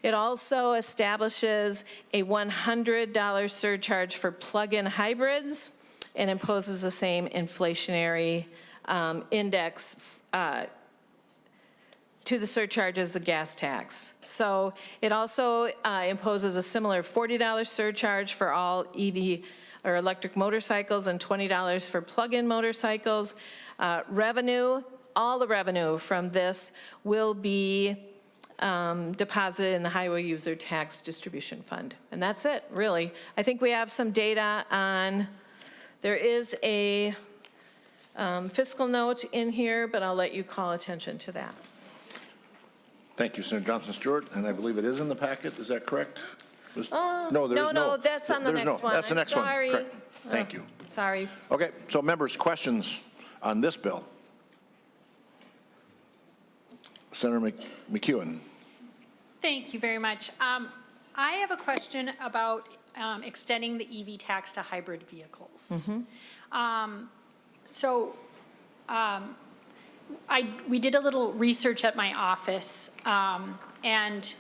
It also establishes a $100 surcharge for plug-in hybrids and imposes the same inflationary index to the surcharge as the gas tax. So it also imposes a similar $40 surcharge for all EV or electric motorcycles and $20 for plug-in motorcycles. Revenue, all the revenue from this will be deposited in the Highway User Tax Distribution Fund. And that's it, really. I think we have some data on, there is a fiscal note in here, but I'll let you call attention to that.
Thank you, Senator Johnson Stewart, and I believe it is in the packet. Is that correct?
No, that's on the next one.
That's the next one.
Sorry.
Correct. Thank you.
Sorry.
Okay, so members, questions on this bill? Senator McEwen.
Thank you very much. I have a question about extending the EV tax to hybrid vehicles. We did a little research at my office, and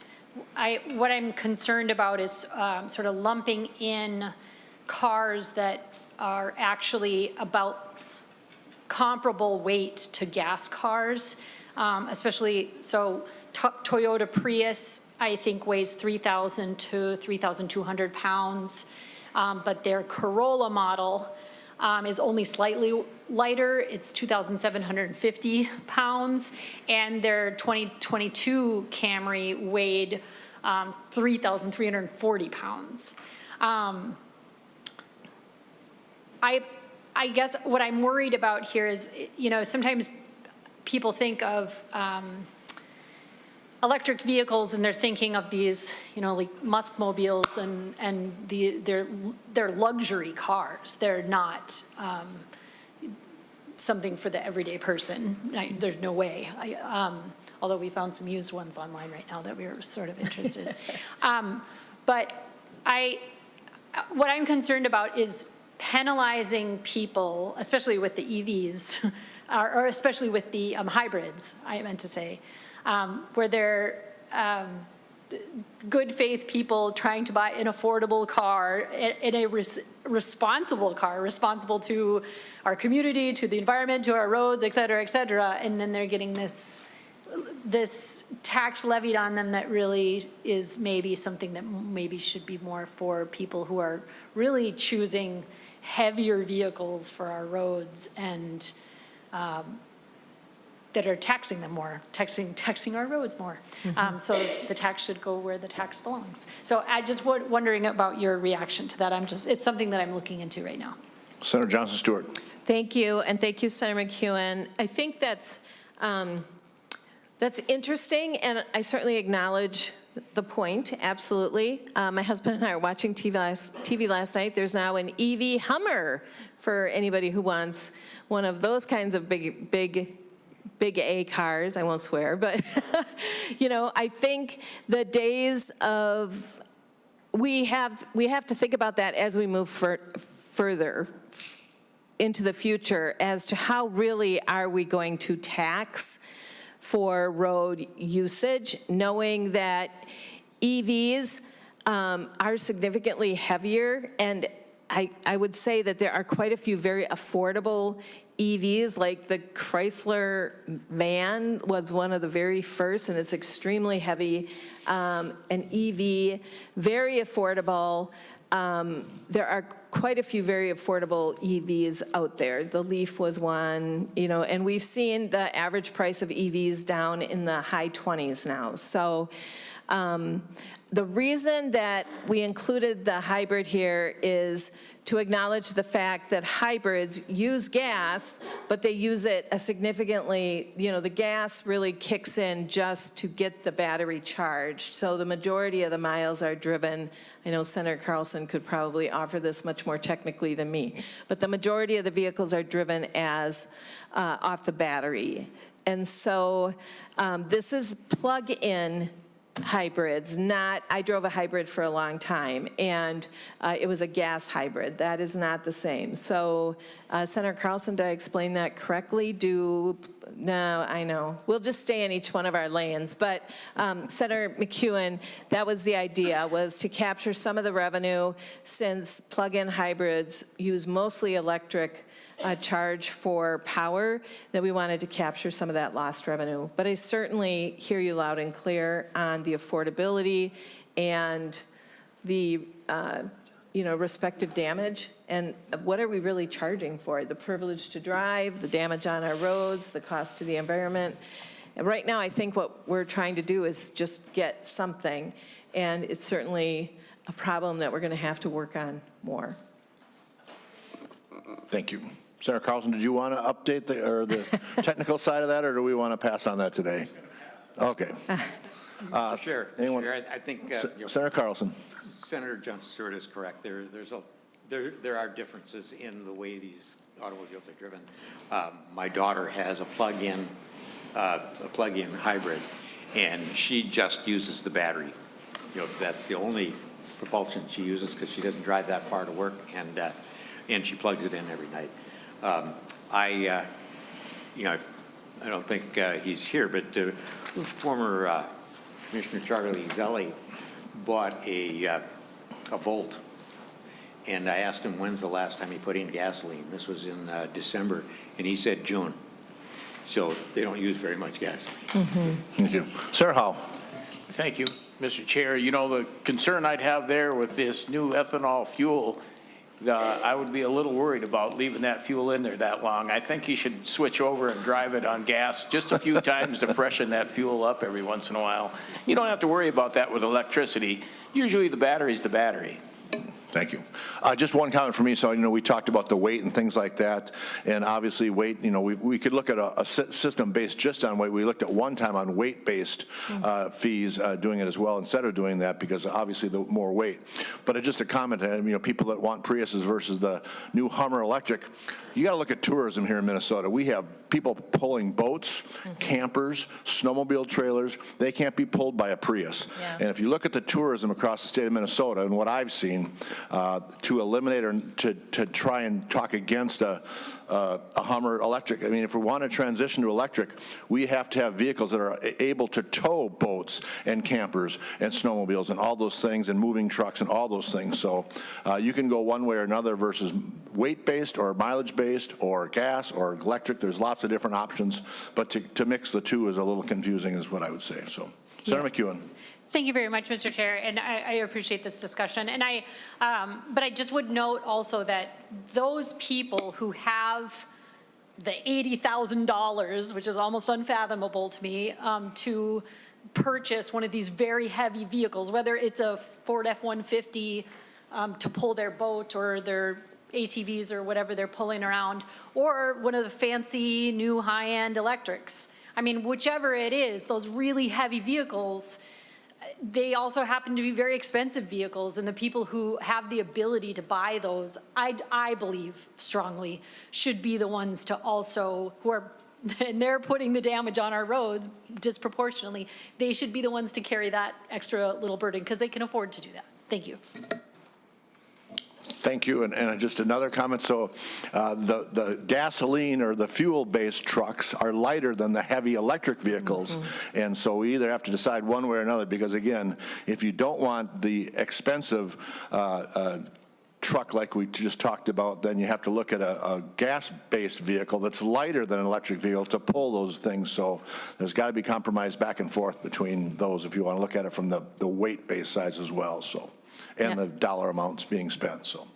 what I'm concerned about is sort of lumping in cars that are actually about comparable weight to gas cars, especially, so Toyota Prius, I think, weighs 3,000 to 3,200 pounds, but their Corolla model is only slightly lighter. It's 2,750 pounds, and their 2022 Camry weighed 3,340 pounds. I guess what I'm worried about here is, sometimes people think of electric vehicles and they're thinking of these, like Musk-mobiles and they're luxury cars. They're not something for the everyday person. There's no way. Although we found some used ones online right now that we were sort of interested. But what I'm concerned about is penalizing people, especially with the EVs, or especially with the hybrids, I meant to say, where they're good faith people trying to buy an affordable car, and a responsible car, responsible to our community, to the environment, to our roads, et cetera, and then they're getting this tax levied on them that really is maybe something that maybe should be more for people who are really choosing heavier vehicles for our roads and that are taxing them more, taxing our roads more. So the tax should go where the tax belongs. So I just wondering about your reaction to that. It's something that I'm looking into right now.
Senator Johnson Stewart.
Thank you, and thank you, Senator McEwen. I think that's interesting, and I certainly acknowledge the point, absolutely. My husband and I are watching TV last night. There's now an EV Hummer for anybody who wants one of those kinds of big A cars. I won't swear, but I think the days of, we have to think about that as we move further into the future as to how really are we going to tax for road usage, knowing that EVs are significantly heavier, and I would say that there are quite a few very affordable EVs, like the Chrysler van was one of the very first, and it's extremely heavy. An EV, very affordable. There are quite a few very affordable EVs out there. The Leaf was one, and we've seen the average price of EVs down in the high 20s now. So the reason that we included the hybrid here is to acknowledge the fact that hybrids use gas, but they use it significantly, the gas really kicks in just to get the battery charged. So the majority of the miles are driven, I know Senator Carlson could probably offer this much more technically than me, but the majority of the vehicles are driven as off the battery. And so this is plug-in hybrids, not, I drove a hybrid for a long time, and it was a gas hybrid. That is not the same. So Senator Carlson, did I explain that correctly? No, I know. We'll just stay in each one of our lanes. But Senator McEwen, that was the idea, was to capture some of the revenue since plug-in hybrids use mostly electric charge for power, that we wanted to capture some of that lost revenue. But I certainly hear you loud and clear on the affordability and the respective damage. And what are we really charging for? The privilege to drive, the damage on our roads, the cost to the environment. And right now, I think what we're trying to do is just get something. And it's certainly a problem that we're going to have to work on more.
Thank you. Senator Carlson, did you want to update the technical side of that, or do we want to pass on that today? Okay.
Sure.
Anyone?
Sure. I think
Senator Carlson.
Senator Johnson Stewart is correct. There are differences in the way these automobiles are driven. My daughter has a plug-in hybrid, and she just uses the battery. That's the only propulsion she uses because she doesn't drive that far to work, and she plugs it in every night. I don't think he's here, but former Commissioner Charlie Zelli bought a Volt, and I asked him when's the last time he put in gasoline. This was in December, and he said June. So they don't use very much gas.
Mm-hmm. Thank you. Sir Howe.
Thank you, Mr. Chair. The concern I'd have there with this new ethanol fuel, I would be a little worried about leaving that fuel in there that long. I think you should switch over and drive it on gas just a few times to freshen that fuel up every once in a while. You don't have to worry about that with electricity. Usually the battery's the battery.
Thank you. Just one comment for me. So, we talked about the weight and things like that. And obviously weight, we could look at a system based just on weight. We looked at one time on weight-based fees, doing it as well instead of doing that because obviously the more weight. But just a comment, people that want Priuses versus the new Hummer electric, you got to look at tourism here in Minnesota. We have people pulling boats, campers, snowmobile trailers. They can't be pulled by a Prius. Yeah. And if you look at the tourism across the state of Minnesota and what I've seen, to eliminate or to try and talk against a Hummer electric. If we want to transition to electric, we have to have vehicles that are able to tow boats and campers and snowmobiles and all those things and moving trucks and all those things. So you can go one way or another versus weight-based or mileage-based or gas or electric. There's lots of different options, but to mix the two is a little confusing is what I would say. So, Senator McEwen.
Thank you very much, Mr. Chair, and I appreciate this discussion. And but I just would note also that those people who have the $80,000, which is almost unfathomable to me, to purchase one of these very heavy vehicles, whether it's a Ford F-150 to pull their boat or their ATVs or whatever they're pulling around, or one of the fancy new high-end electrics. Whichever it is, those really heavy vehicles, they also happen to be very expensive vehicles, and the people who have the ability to buy those, I believe strongly, should be the ones to also, and they're putting the damage on our roads disproportionately, they should be the ones to carry that extra little burden because they can afford to do that. Thank you.
Thank you. And just another comment. So the gasoline or the fuel-based trucks are lighter than the heavy electric vehicles. Mm-hmm. And so we either have to decide one way or another because, again, if you don't want the expensive truck like we just talked about, then you have to look at a gas-based vehicle that's lighter than an electric vehicle to pull those things. So there's got to be compromise back and forth between those if you want to look at it from the weight-based sides as well. So. And the dollar amounts being spent. So,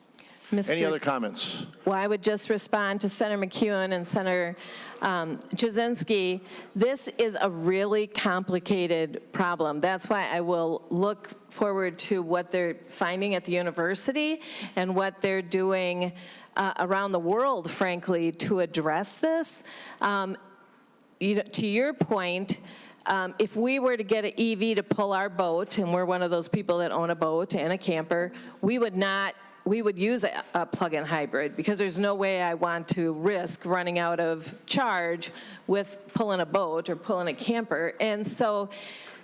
Any other comments?
Well, I would just respond to Senator McEwen and Senator Jasinski. This is a really complicated problem. That's why I will look forward to what they're finding at the university and what they're doing around the world, frankly, to address this. To your point, if we were to get an EV to pull our boat, and we're one of those people that own a boat and a camper, we would use a plug-in hybrid, because there's no way I want to risk running out of charge with pulling a boat or pulling a camper. And so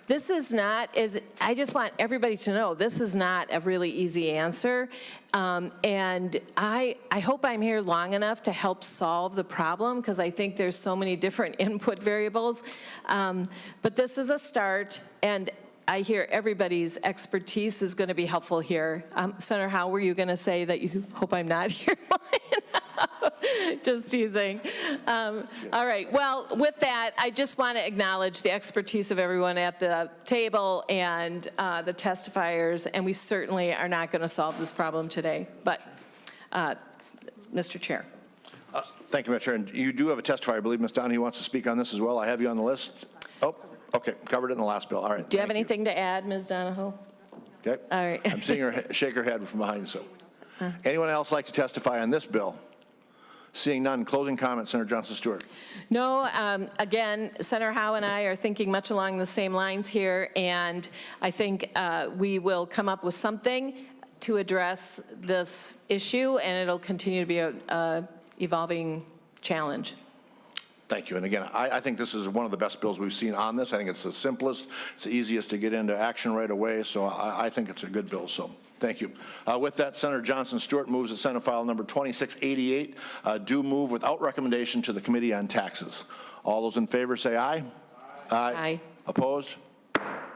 this is not, I just want everybody to know, this is not a really easy answer. And I hope I'm here long enough to help solve the problem, because I think there's so many different input variables. But this is a start, and I hear everybody's expertise is going to be helpful here. Senator Howe, were you going to say that you hope I'm not here? Just teasing. All right. Well, with that, I just want to acknowledge the expertise of everyone at the table and the testifiers, and we certainly are not going to solve this problem today. But, Mr. Chair.
Thank you, Mr. Chair. And you do have a testifier. I believe Ms. Donahue wants to speak on this as well. I have you on the list. Oh, okay. Covered it in the last bill. All right.
Do you have anything to add, Ms. Donahoe?
Okay.
All right.
I'm seeing her shake her head from behind. So, anyone else like to testify on this bill? Seeing none, closing comments, Senator Johnson Stewart.
No, again, Senator Howe and I are thinking much along the same lines here, and I think we will come up with something to address this issue, and it'll continue to be a evolving challenge.
Thank you. And again, I think this is one of the best bills we've seen on this. I think it's the simplest, it's the easiest to get into action right away, so I think it's a good bill. So thank you. With that, Senator Johnson Stewart moves that Senate File number 2688 do move without recommendation to the Committee on Taxes. All those in favor say aye. Aye.
Aye.
Opposed?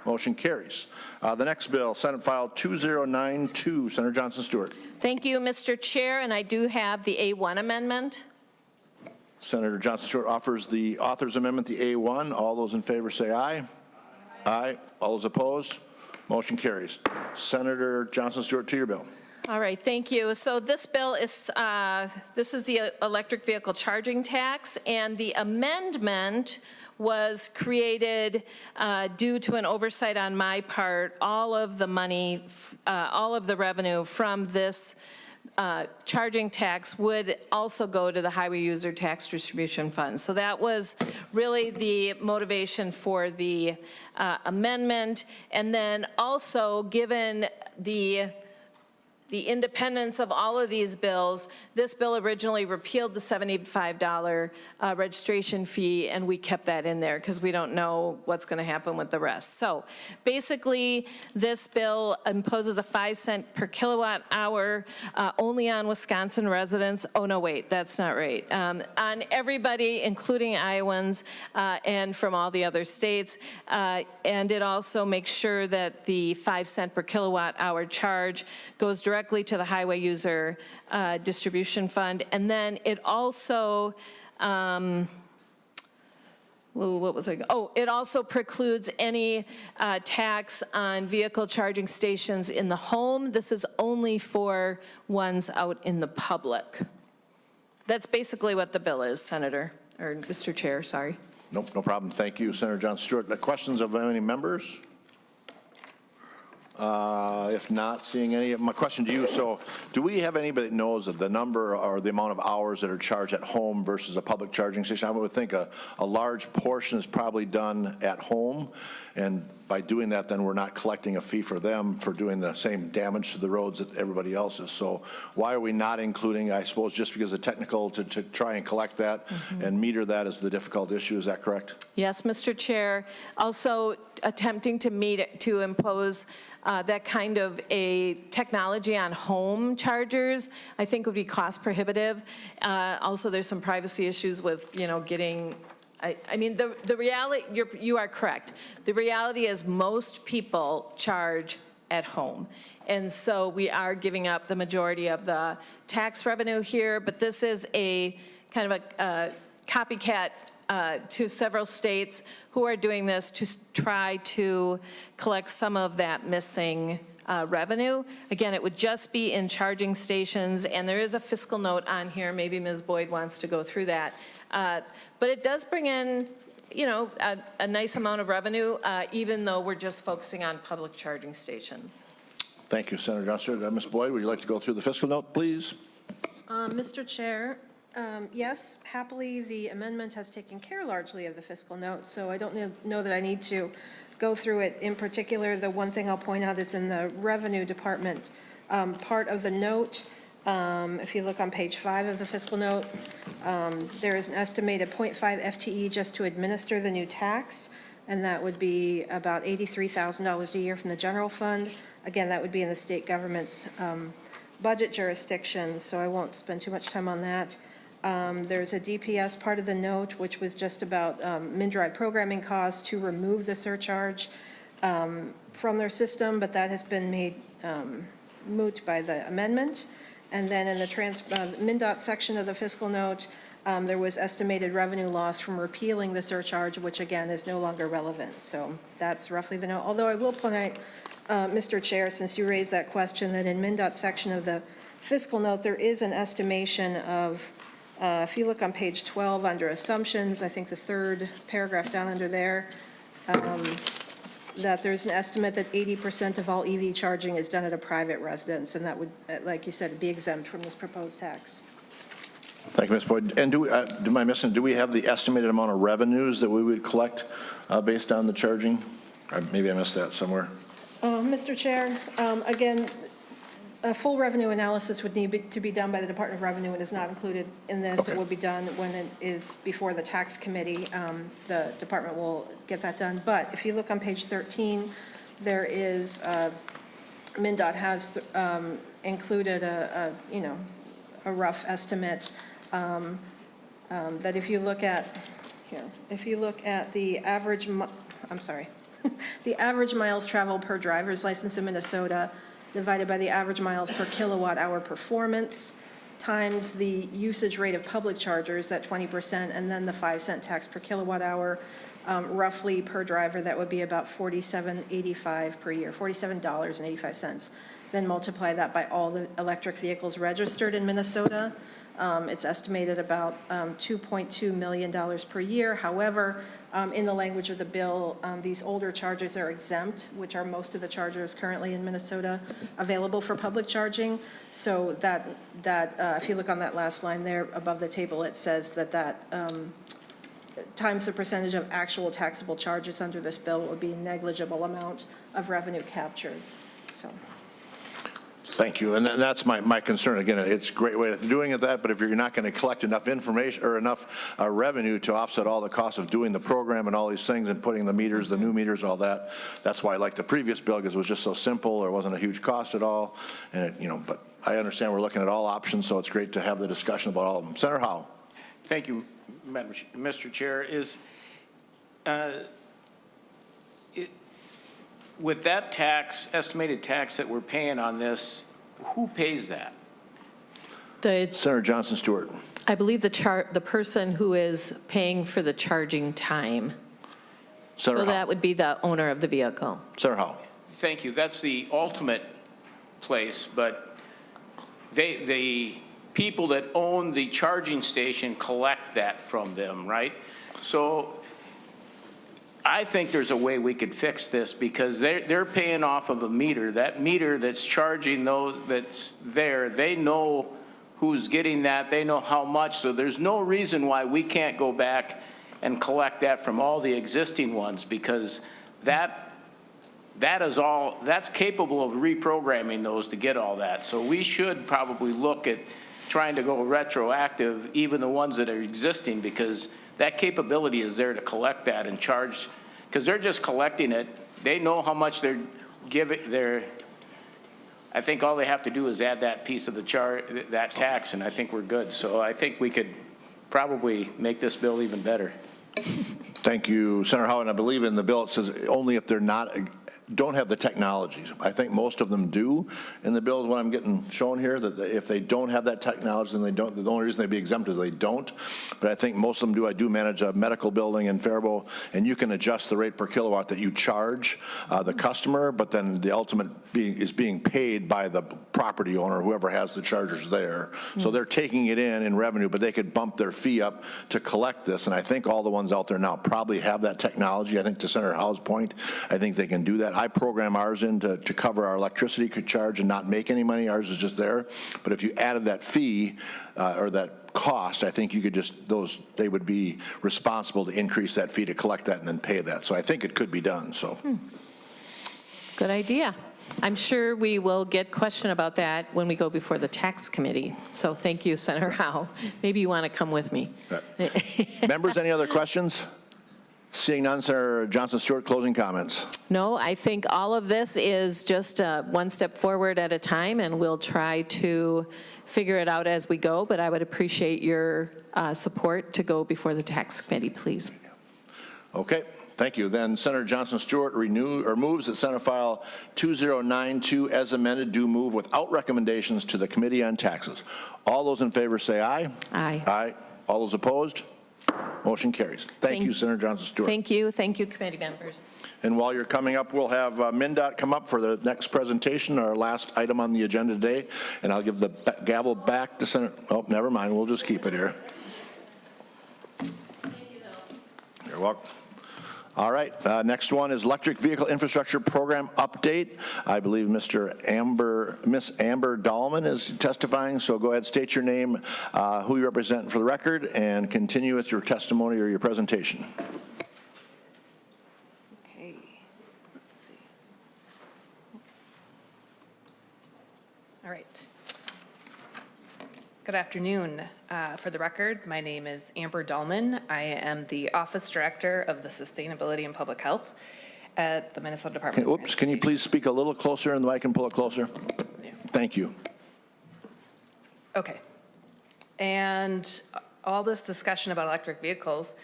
Motion carries. The next bill, Senate File 2092, Senator Johnson Stewart.
Thank you, Mr. Chair, and I do have the A1 amendment.
Senator Johnson Stewart offers the author's amendment, the A1. All those in favor say aye. Aye. All those opposed? Motion carries. Senator Johnson Stewart, to your bill.
All right, thank you. So this bill is, this is the electric vehicle charging tax, and the amendment was created due to an oversight on my part. All of the money, all of the revenue from this charging tax would also go to the Highway User Tax Distribution Fund. So that was really the motivation for the amendment. And then also, given the independence of all of these bills, this bill originally repealed the $75 registration fee, and we kept that in there because we don't know what's going to happen with the rest. So basically, this bill imposes a 5-cent per kilowatt hour only on Wisconsin residents. Oh, no, wait, that's not right. On everybody, including Iowans and from all the other states. And it also makes sure that the 5-cent per kilowatt hour charge goes directly to the Highway User Distribution Fund. And then it also, it also precludes any tax on vehicle charging stations in the home. This is only for ones out in the public. That's basically what the bill is, Senator, or Mr. Chair, sorry.
Nope, no problem. Thank you, Senator Johnson Stewart. Questions of any members? If not, seeing any, my question to you, so do we have anybody that knows the number or the amount of hours that are charged at home versus a public charging station? I would think a large portion is probably done at home, and by doing that, then we're not collecting a fee for them for doing the same damage to the roads that everybody else is. So why are we not including, I suppose, just because of technical to try and collect that and meter that is the difficult issue, is that correct?
Yes, Mr. Chair. Also attempting to impose that kind of a technology on home chargers, I think would be cost prohibitive. Also, there's some privacy issues with, getting, I mean, the reality, you are correct. The reality is most people charge at home. And so we are giving up the majority of the tax revenue here, but this is a kind of a copycat to several states who are doing this to try to collect some of that missing revenue. Again, it would just be in charging stations, and there is a fiscal note on here. Maybe Ms. Boyd wants to go through that. But it does bring in, you know, a nice amount of revenue, even though we're just focusing on public charging stations.
Thank you, Senator Johnson. Ms. Boyd, would you like to go through the fiscal note, please?
Mr. Chair, yes, happily, the amendment has taken care largely of the fiscal note, so I don't know that I need to go through it in particular. The one thing I'll point out is in the Revenue Department part of the note. If you look on page 5 of the fiscal note, there is an estimated 0.5 FTE just to administer the new tax, and that would be about $83,000 a year from the general fund. Again, that would be in the state government's budget jurisdiction, so I won't spend too much time on that. There's a DPS part of the note, which was just about MnDRIVE programming costs to remove the surcharge from their system, but that has been made moot by the amendment. And then in the MnDOT section of the fiscal note, there was estimated revenue loss from repealing the surcharge, which again is no longer relevant. So that's roughly the note. Although I will point out, Mr. Chair, since you raised that question, that in MnDOT section of the fiscal note, there is an estimation of, if you look on page 12 under assumptions, I think the third paragraph down under there, that there's an estimate that 80% of all EV charging is done at a private residence, and that would, like you said, be exempt from this proposed tax.
Thank you, Ms. Boyd. And am I missing, do we have the estimated amount of revenues that we would collect based on the charging? Maybe I missed that somewhere.
Mr. Chair, again, a full revenue analysis would need to be done by the Department of Revenue and is not included in this.
Okay.
It will be done when it is before the tax committee. The department will get that done. But if you look on page 13, there is, MnDOT has included a rough estimate that if you look at, here, if you look at the average, the average miles traveled per driver's license in Minnesota divided by the average miles per kilowatt hour performance times the usage rate of public chargers, that 20%, and then the 5-cent tax per kilowatt hour, roughly per driver, that would be about $47.85 per year, $47.85. Then multiply that by all the electric vehicles registered in Minnesota. It's estimated about $2.2 million per year. However, in the language of the bill, these older chargers are exempt, which are most of the chargers currently in Minnesota available for public charging. So that if you look on that last line there above the table, it says that times the percentage of actual taxable charges under this bill would be a negligible amount of revenue captured. So.
Thank you, and that's my concern. Again, it's a great way of doing it, but if you're not going to collect enough information or enough revenue to offset all the costs of doing the program and all these things and putting the meters, the new meters, all that, that's why I like the previous bill, because it was just so simple. There wasn't a huge cost at all, and but I understand we're looking at all options, so it's great to have the discussion about all of them. Senator Howe.
Thank you, Mr. Chair. With that tax, estimated tax that we're paying on this, who pays that?
Senator Johnson Stewart.
I believe the person who is paying for the charging time.
Senator
So
Howe.
that would be the owner of the vehicle.
Senator Howe.
Thank you. That's the ultimate place, but the people that own the charging station collect that from them, right? So I think there's a way we could fix this, because they're paying off of a meter. That meter that's charging those that's there, they know who's getting that, they know how much, so there's no reason why we can't go back and collect that from all the existing ones, because that's capable of reprogramming those to get all that. So we should probably look at trying to go retroactive, even the ones that are existing, because that capability is there to collect that and charge, because they're just collecting it. They know how much they're giving. I think all they have to do is add that piece of that tax, and I think we're good. So I think we could probably make this bill even better.
Thank you, Senator Howe, and I believe in the bill it says only if they're don't have the technologies. I think most of them do. In the bill is what I'm getting shown here, that if they don't have that technology, then they don't. The only reason they'd be exempt is they don't. But I think most of them do. I do manage a medical building in Faribault, and you can adjust the rate per kilowatt that you charge the customer, but then the ultimate is being paid by the property owner, whoever has the chargers there. So they're taking it in revenue, but they could bump their fee up to collect this. And I think all the ones out there now probably have that technology. I think to Senator Howe's point, I think they can do that. I program ours in to cover our electricity charge and not make any money. Ours is just there. But if you added that fee or that cost, I think you could just, they would be responsible to increase that fee to collect that and then pay that. So I think it could be done, so.
Good idea. I'm sure we will get question about that when we go before the tax committee. So thank you, Senator Howe. Maybe you want to come with me.
Members, any other questions? Seeing none, Senator Johnson Stewart, closing comments.
No, I think all of this is just one step forward at a time, and we'll try to figure it out as we go, but I would appreciate your support to go before the tax committee, please.
Okay. Thank you. Then Senator Johnson Stewart moves that Senate File 2092 as amended do move without recommendations to the Committee on Taxes. All those in favor say aye.
Aye.
Aye. All those opposed? Motion carries. Thank you, Senator Johnson Stewart.
Thank you. Thank you, committee members.
And while you're coming up, we'll have MnDOT come up for the next presentation, our last item on the agenda today. And I'll give the gavel back to Senator. Oh, never mind. We'll just keep it here. You're welcome. All right, next one is Electric Vehicle Infrastructure Program update. I believe Miss Amber Dahlman is testifying, so go ahead, state your name, who you represent for the record, and continue with your testimony or your presentation.
Okay, let's see. Oops. All right. Good afternoon. For the record, my name is Amber Dahlman. I am the Office Director of the Sustainability and Public Health at the Minnesota Department of Transportation.
Can you please speak a little closer and the mic can pull it closer?
Yeah.
Thank you.
Okay. And all this discussion about electric vehicles,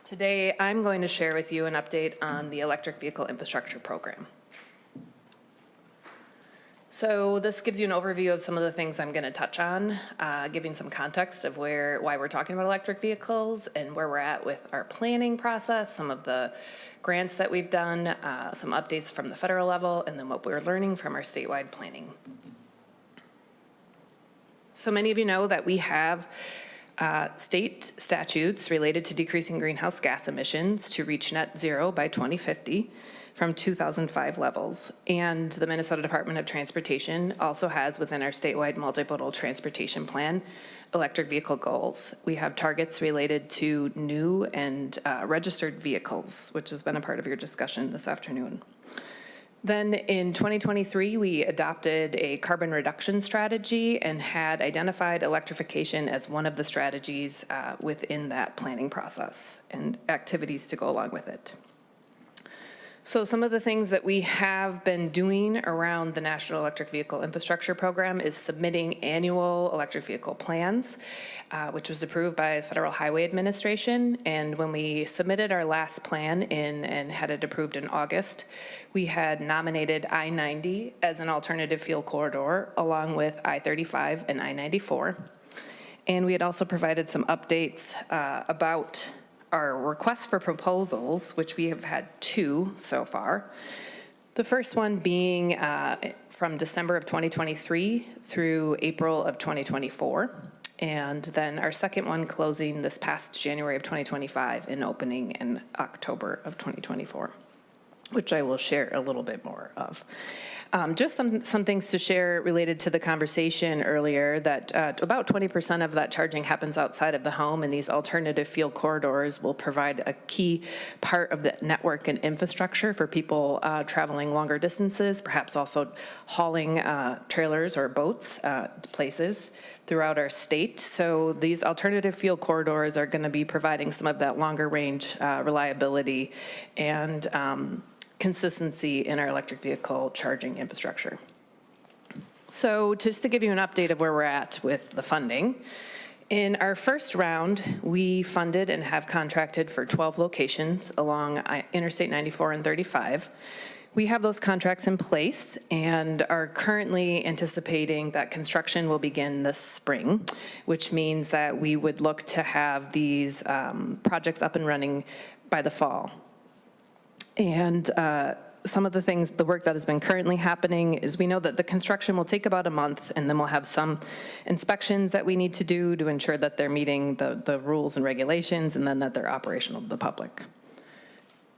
today I'm going to share with you an update on the Electric Vehicle Infrastructure Program. So this gives you an overview of some of the things I'm going to touch on, giving some context of why we're talking about electric vehicles and where we're at with our planning process, some of the grants that we've done, some updates from the federal level, and then what we're learning from our statewide planning. So many of you know that we have state statutes related to decreasing greenhouse gas emissions to reach net zero by 2050. From 2005 levels. And the Minnesota Department of Transportation also has within our statewide multimodal transportation plan, electric vehicle goals. We have targets related to new and registered vehicles, which has been a part of your discussion this afternoon. Then in 2023, we adopted a carbon reduction strategy and had identified electrification as one of the strategies within that planning process and activities to go along with it. So some of the things that we have been doing around the National Electric Vehicle Infrastructure Program is submitting annual electric vehicle plans, which was approved by the Federal Highway Administration. And when we submitted our last plan and had it approved in August, we had nominated I-90 as an alternative fuel corridor, along with I-35 and I-94. And we had also provided some updates about our requests for proposals, which we have had 2 so far. The first one being from December of 2023 through April of 2024. And then our second one closing this past January of 2025 and opening in October of 2024, which I will share a little bit more of. Just some things to share related to the conversation earlier, that about 20% of that charging happens outside of the home, and these alternative fuel corridors will provide a key part of the network and infrastructure for people traveling longer distances, perhaps also hauling trailers or boats to places throughout our state. So these alternative fuel corridors are going to be providing some of that longer range reliability and consistency in our electric vehicle charging infrastructure. So just to give you an update of where we're at with the funding, In our first round, we funded and have contracted for 12 locations along Interstate 94 and 35. We have those contracts in place and are currently anticipating that construction will begin this spring, which means that we would look to have these projects up and running by the fall. And some of the things, the work that has been currently happening is we know that the construction will take about a month, and then we'll have some inspections that we need to do to ensure that they're meeting the rules and regulations, and then that they're operational to the public.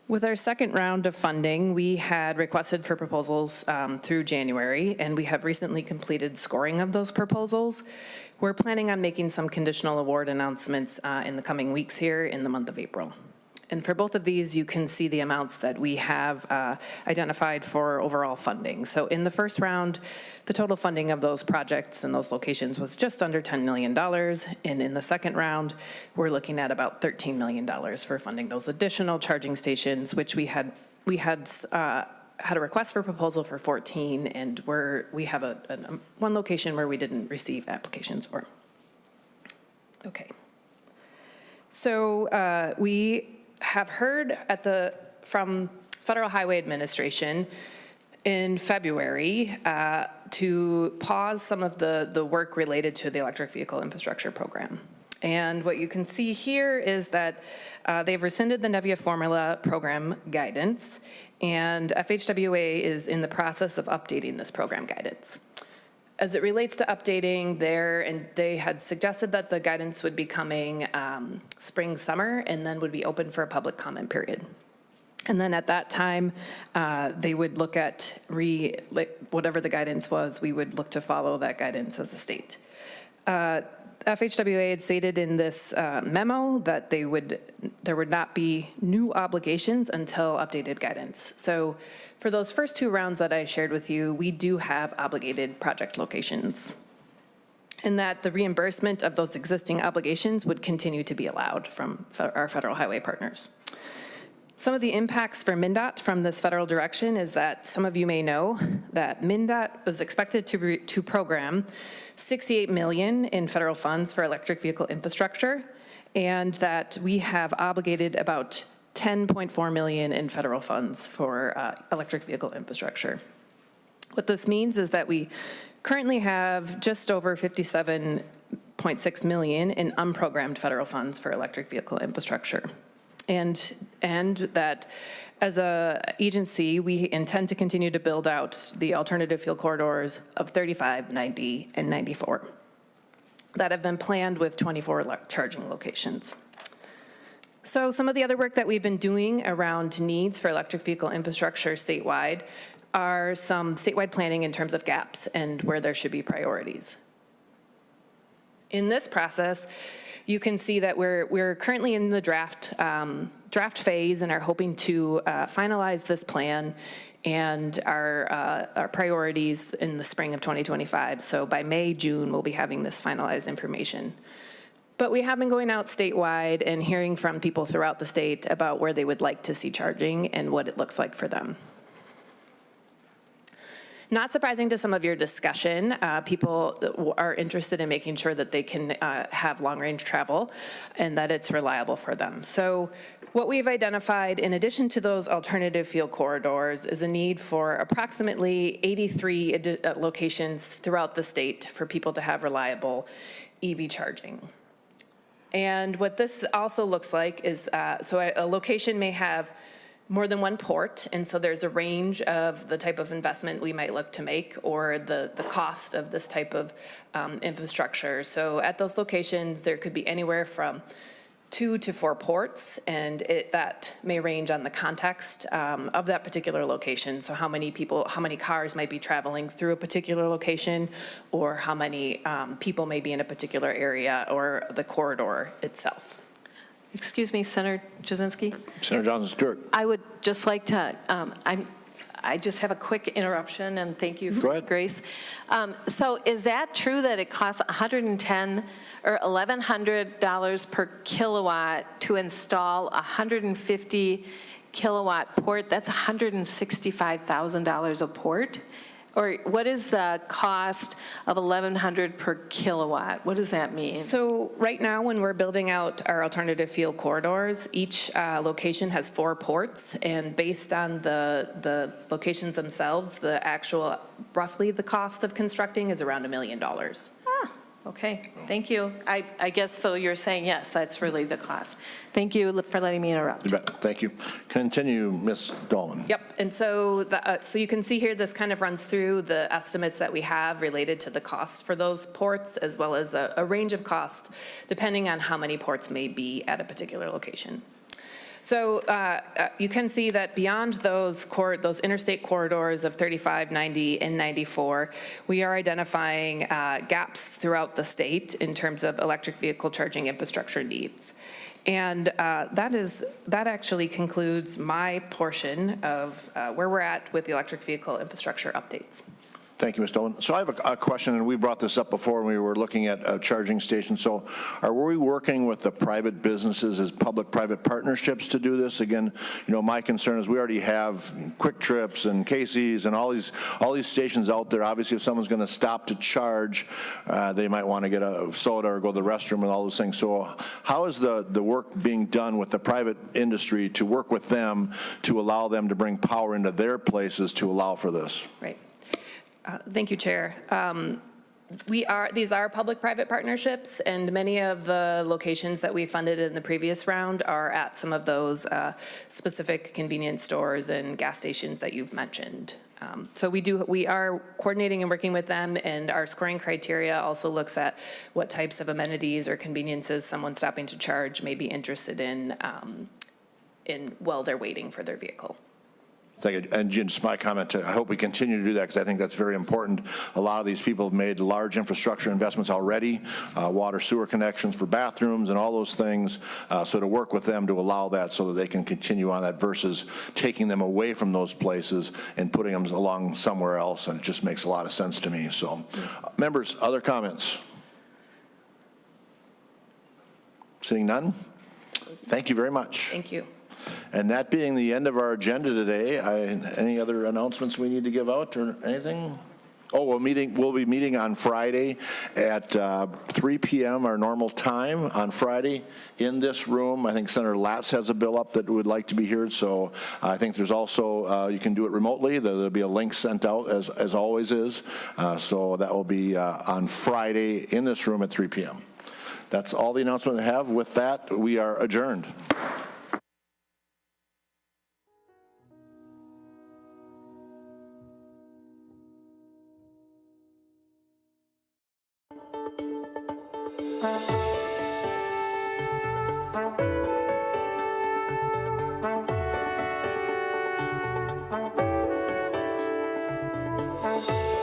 With our second round of funding, we had requested for proposals through January, and we have recently completed scoring of those proposals. We're planning on making some conditional award announcements in the coming weeks here in the month of April. And for both of these, you can see the amounts that we have identified for overall funding. So in the first round, the total funding of those projects and those locations was just under $10 million. And in the second round, we're looking at about $13 million for funding those additional charging stations, which we had a request for proposal for 14, and we have one location where we didn't receive applications for. Okay. So we have heard from Federal Highway Administration in February to pause some of the work related to the electric vehicle infrastructure program. And what you can see here is that they've rescinded the NEVI formula program guidance, and FHWA is in the process of updating this program guidance. As it relates to updating they had suggested that the guidance would be coming spring, summer, and then would be open for a public comment period. And then at that time, they would look at whatever the guidance was, we would look to follow that guidance as a state. FHWA had stated in this memo that there would not be new obligations until updated guidance. So for those first two rounds that I shared with you, we do have obligated project locations, and that the reimbursement of those existing obligations would continue to be allowed from our federal highway partners. Some of the impacts for MnDOT from this federal direction is that some of you may know that MnDOT was expected to program $68 million in federal funds for electric vehicle infrastructure, and that we have obligated about $10.4 million in federal funds for electric vehicle infrastructure. What this means is that we currently have just over $57.6 million in unprogrammed federal funds for electric vehicle infrastructure. And that as an agency, we intend to continue to build out the alternative fuel corridors of 35, 90, and 94 that have been planned with 24 charging locations. So some of the other work that we've been doing around needs for electric vehicle infrastructure statewide are some statewide planning in terms of gaps and where there should be priorities. In this process, you can see that we're currently in the draft phase and are hoping to finalize this plan and our priorities in the spring of 2025. So by May, June, we'll be having this finalized information. But we have been going out statewide and hearing from people throughout the state about where they would like to see charging and what it looks like for them. Not surprising to some of your discussion, people are interested in making sure that they can have long-range travel and that it's reliable for them. So what we've identified, in addition to those alternative fuel corridors, is a need for approximately 83 locations throughout the state for people to have reliable EV charging. And what this also looks like is, so a location may have more than one port, and so there's a range of the type of investment we might look to make or the cost of this type of infrastructure. So at those locations, there could be anywhere from 2 to 4 ports, and that may range on the context of that particular location. So how many cars might be traveling through a particular location, or how many people may be in a particular area, or the corridor itself.
Excuse me, Senator Jasinski?
Senator Johnson Stewart.
I would just like to, I just have a quick interruption, and thank you for Grace. So is that true that it costs $110 or $1,100 per kilowatt to install a 150 kilowatt port? That's $165,000 a port. Or what is the cost of 1,100 per kilowatt? What does that mean?
So right now, when we're building out our alternative fuel corridors, each location has 4 ports, and based on the locations themselves, the actual, roughly the cost of constructing is around $1 million.
Okay, thank you. I guess, so you're saying, yes, that's really the cost. Thank you for letting me interrupt.
You bet. Thank you. Continue, Ms. Dolan.
Yep, and so, so you can see here, this kind of runs through the estimates that we have related to the cost for those ports, as well as a range of costs, depending on how many ports may be at a particular location. So you can see that beyond those interstate corridors of 35, 90, and 94, we are identifying gaps throughout the state in terms of electric vehicle charging infrastructure needs. And that actually concludes my portion of where we're at with the electric vehicle infrastructure updates.
Thank you, Ms. Dolan. So I have a question, and we brought this up before when we were looking at charging stations. So are we working with the private businesses as public-private partnerships to do this? Again, you know, my concern is we already have Quick Trips and Casey's and all these stations out there. Obviously, if someone's going to stop to charge, they might want to get a soda or go to the restroom and all those things. So how is the work being done with the private industry to work with them to allow them to bring power into their places to allow for this?
Right. Thank you, Chair. These are public-private partnerships, and many of the locations that we funded in the previous round are at some of those specific convenience stores and gas stations that you've mentioned. So we are coordinating and working with them, and our scoring criteria also looks at what types of amenities or conveniences someone stopping to charge may be interested in while they're waiting for their vehicle.
Thank you. And just my comment, I hope we continue to do that because I think that's very important. A lot of these people have made large infrastructure investments already, water sewer connections for bathrooms and all those things. So to work with them to allow that so that they can continue on that versus taking them away from those places and putting them along somewhere else. And it just makes a lot of sense to me. So members, other comments? Seeing none? Thank you very much.
Thank you.
And that being the end of our agenda today, any other announcements we need to give out or anything? Oh, we'll be meeting on Friday at 3 p.m. our normal time on Friday in this room. I think Senator Latz has a bill up that would like to be heard. So I think there's also, you can do it remotely. There'll be a link sent out as always is. So that will be on Friday in this room at 3 p.m. That's all the announcement I have. With that, we are adjourned.
Bye.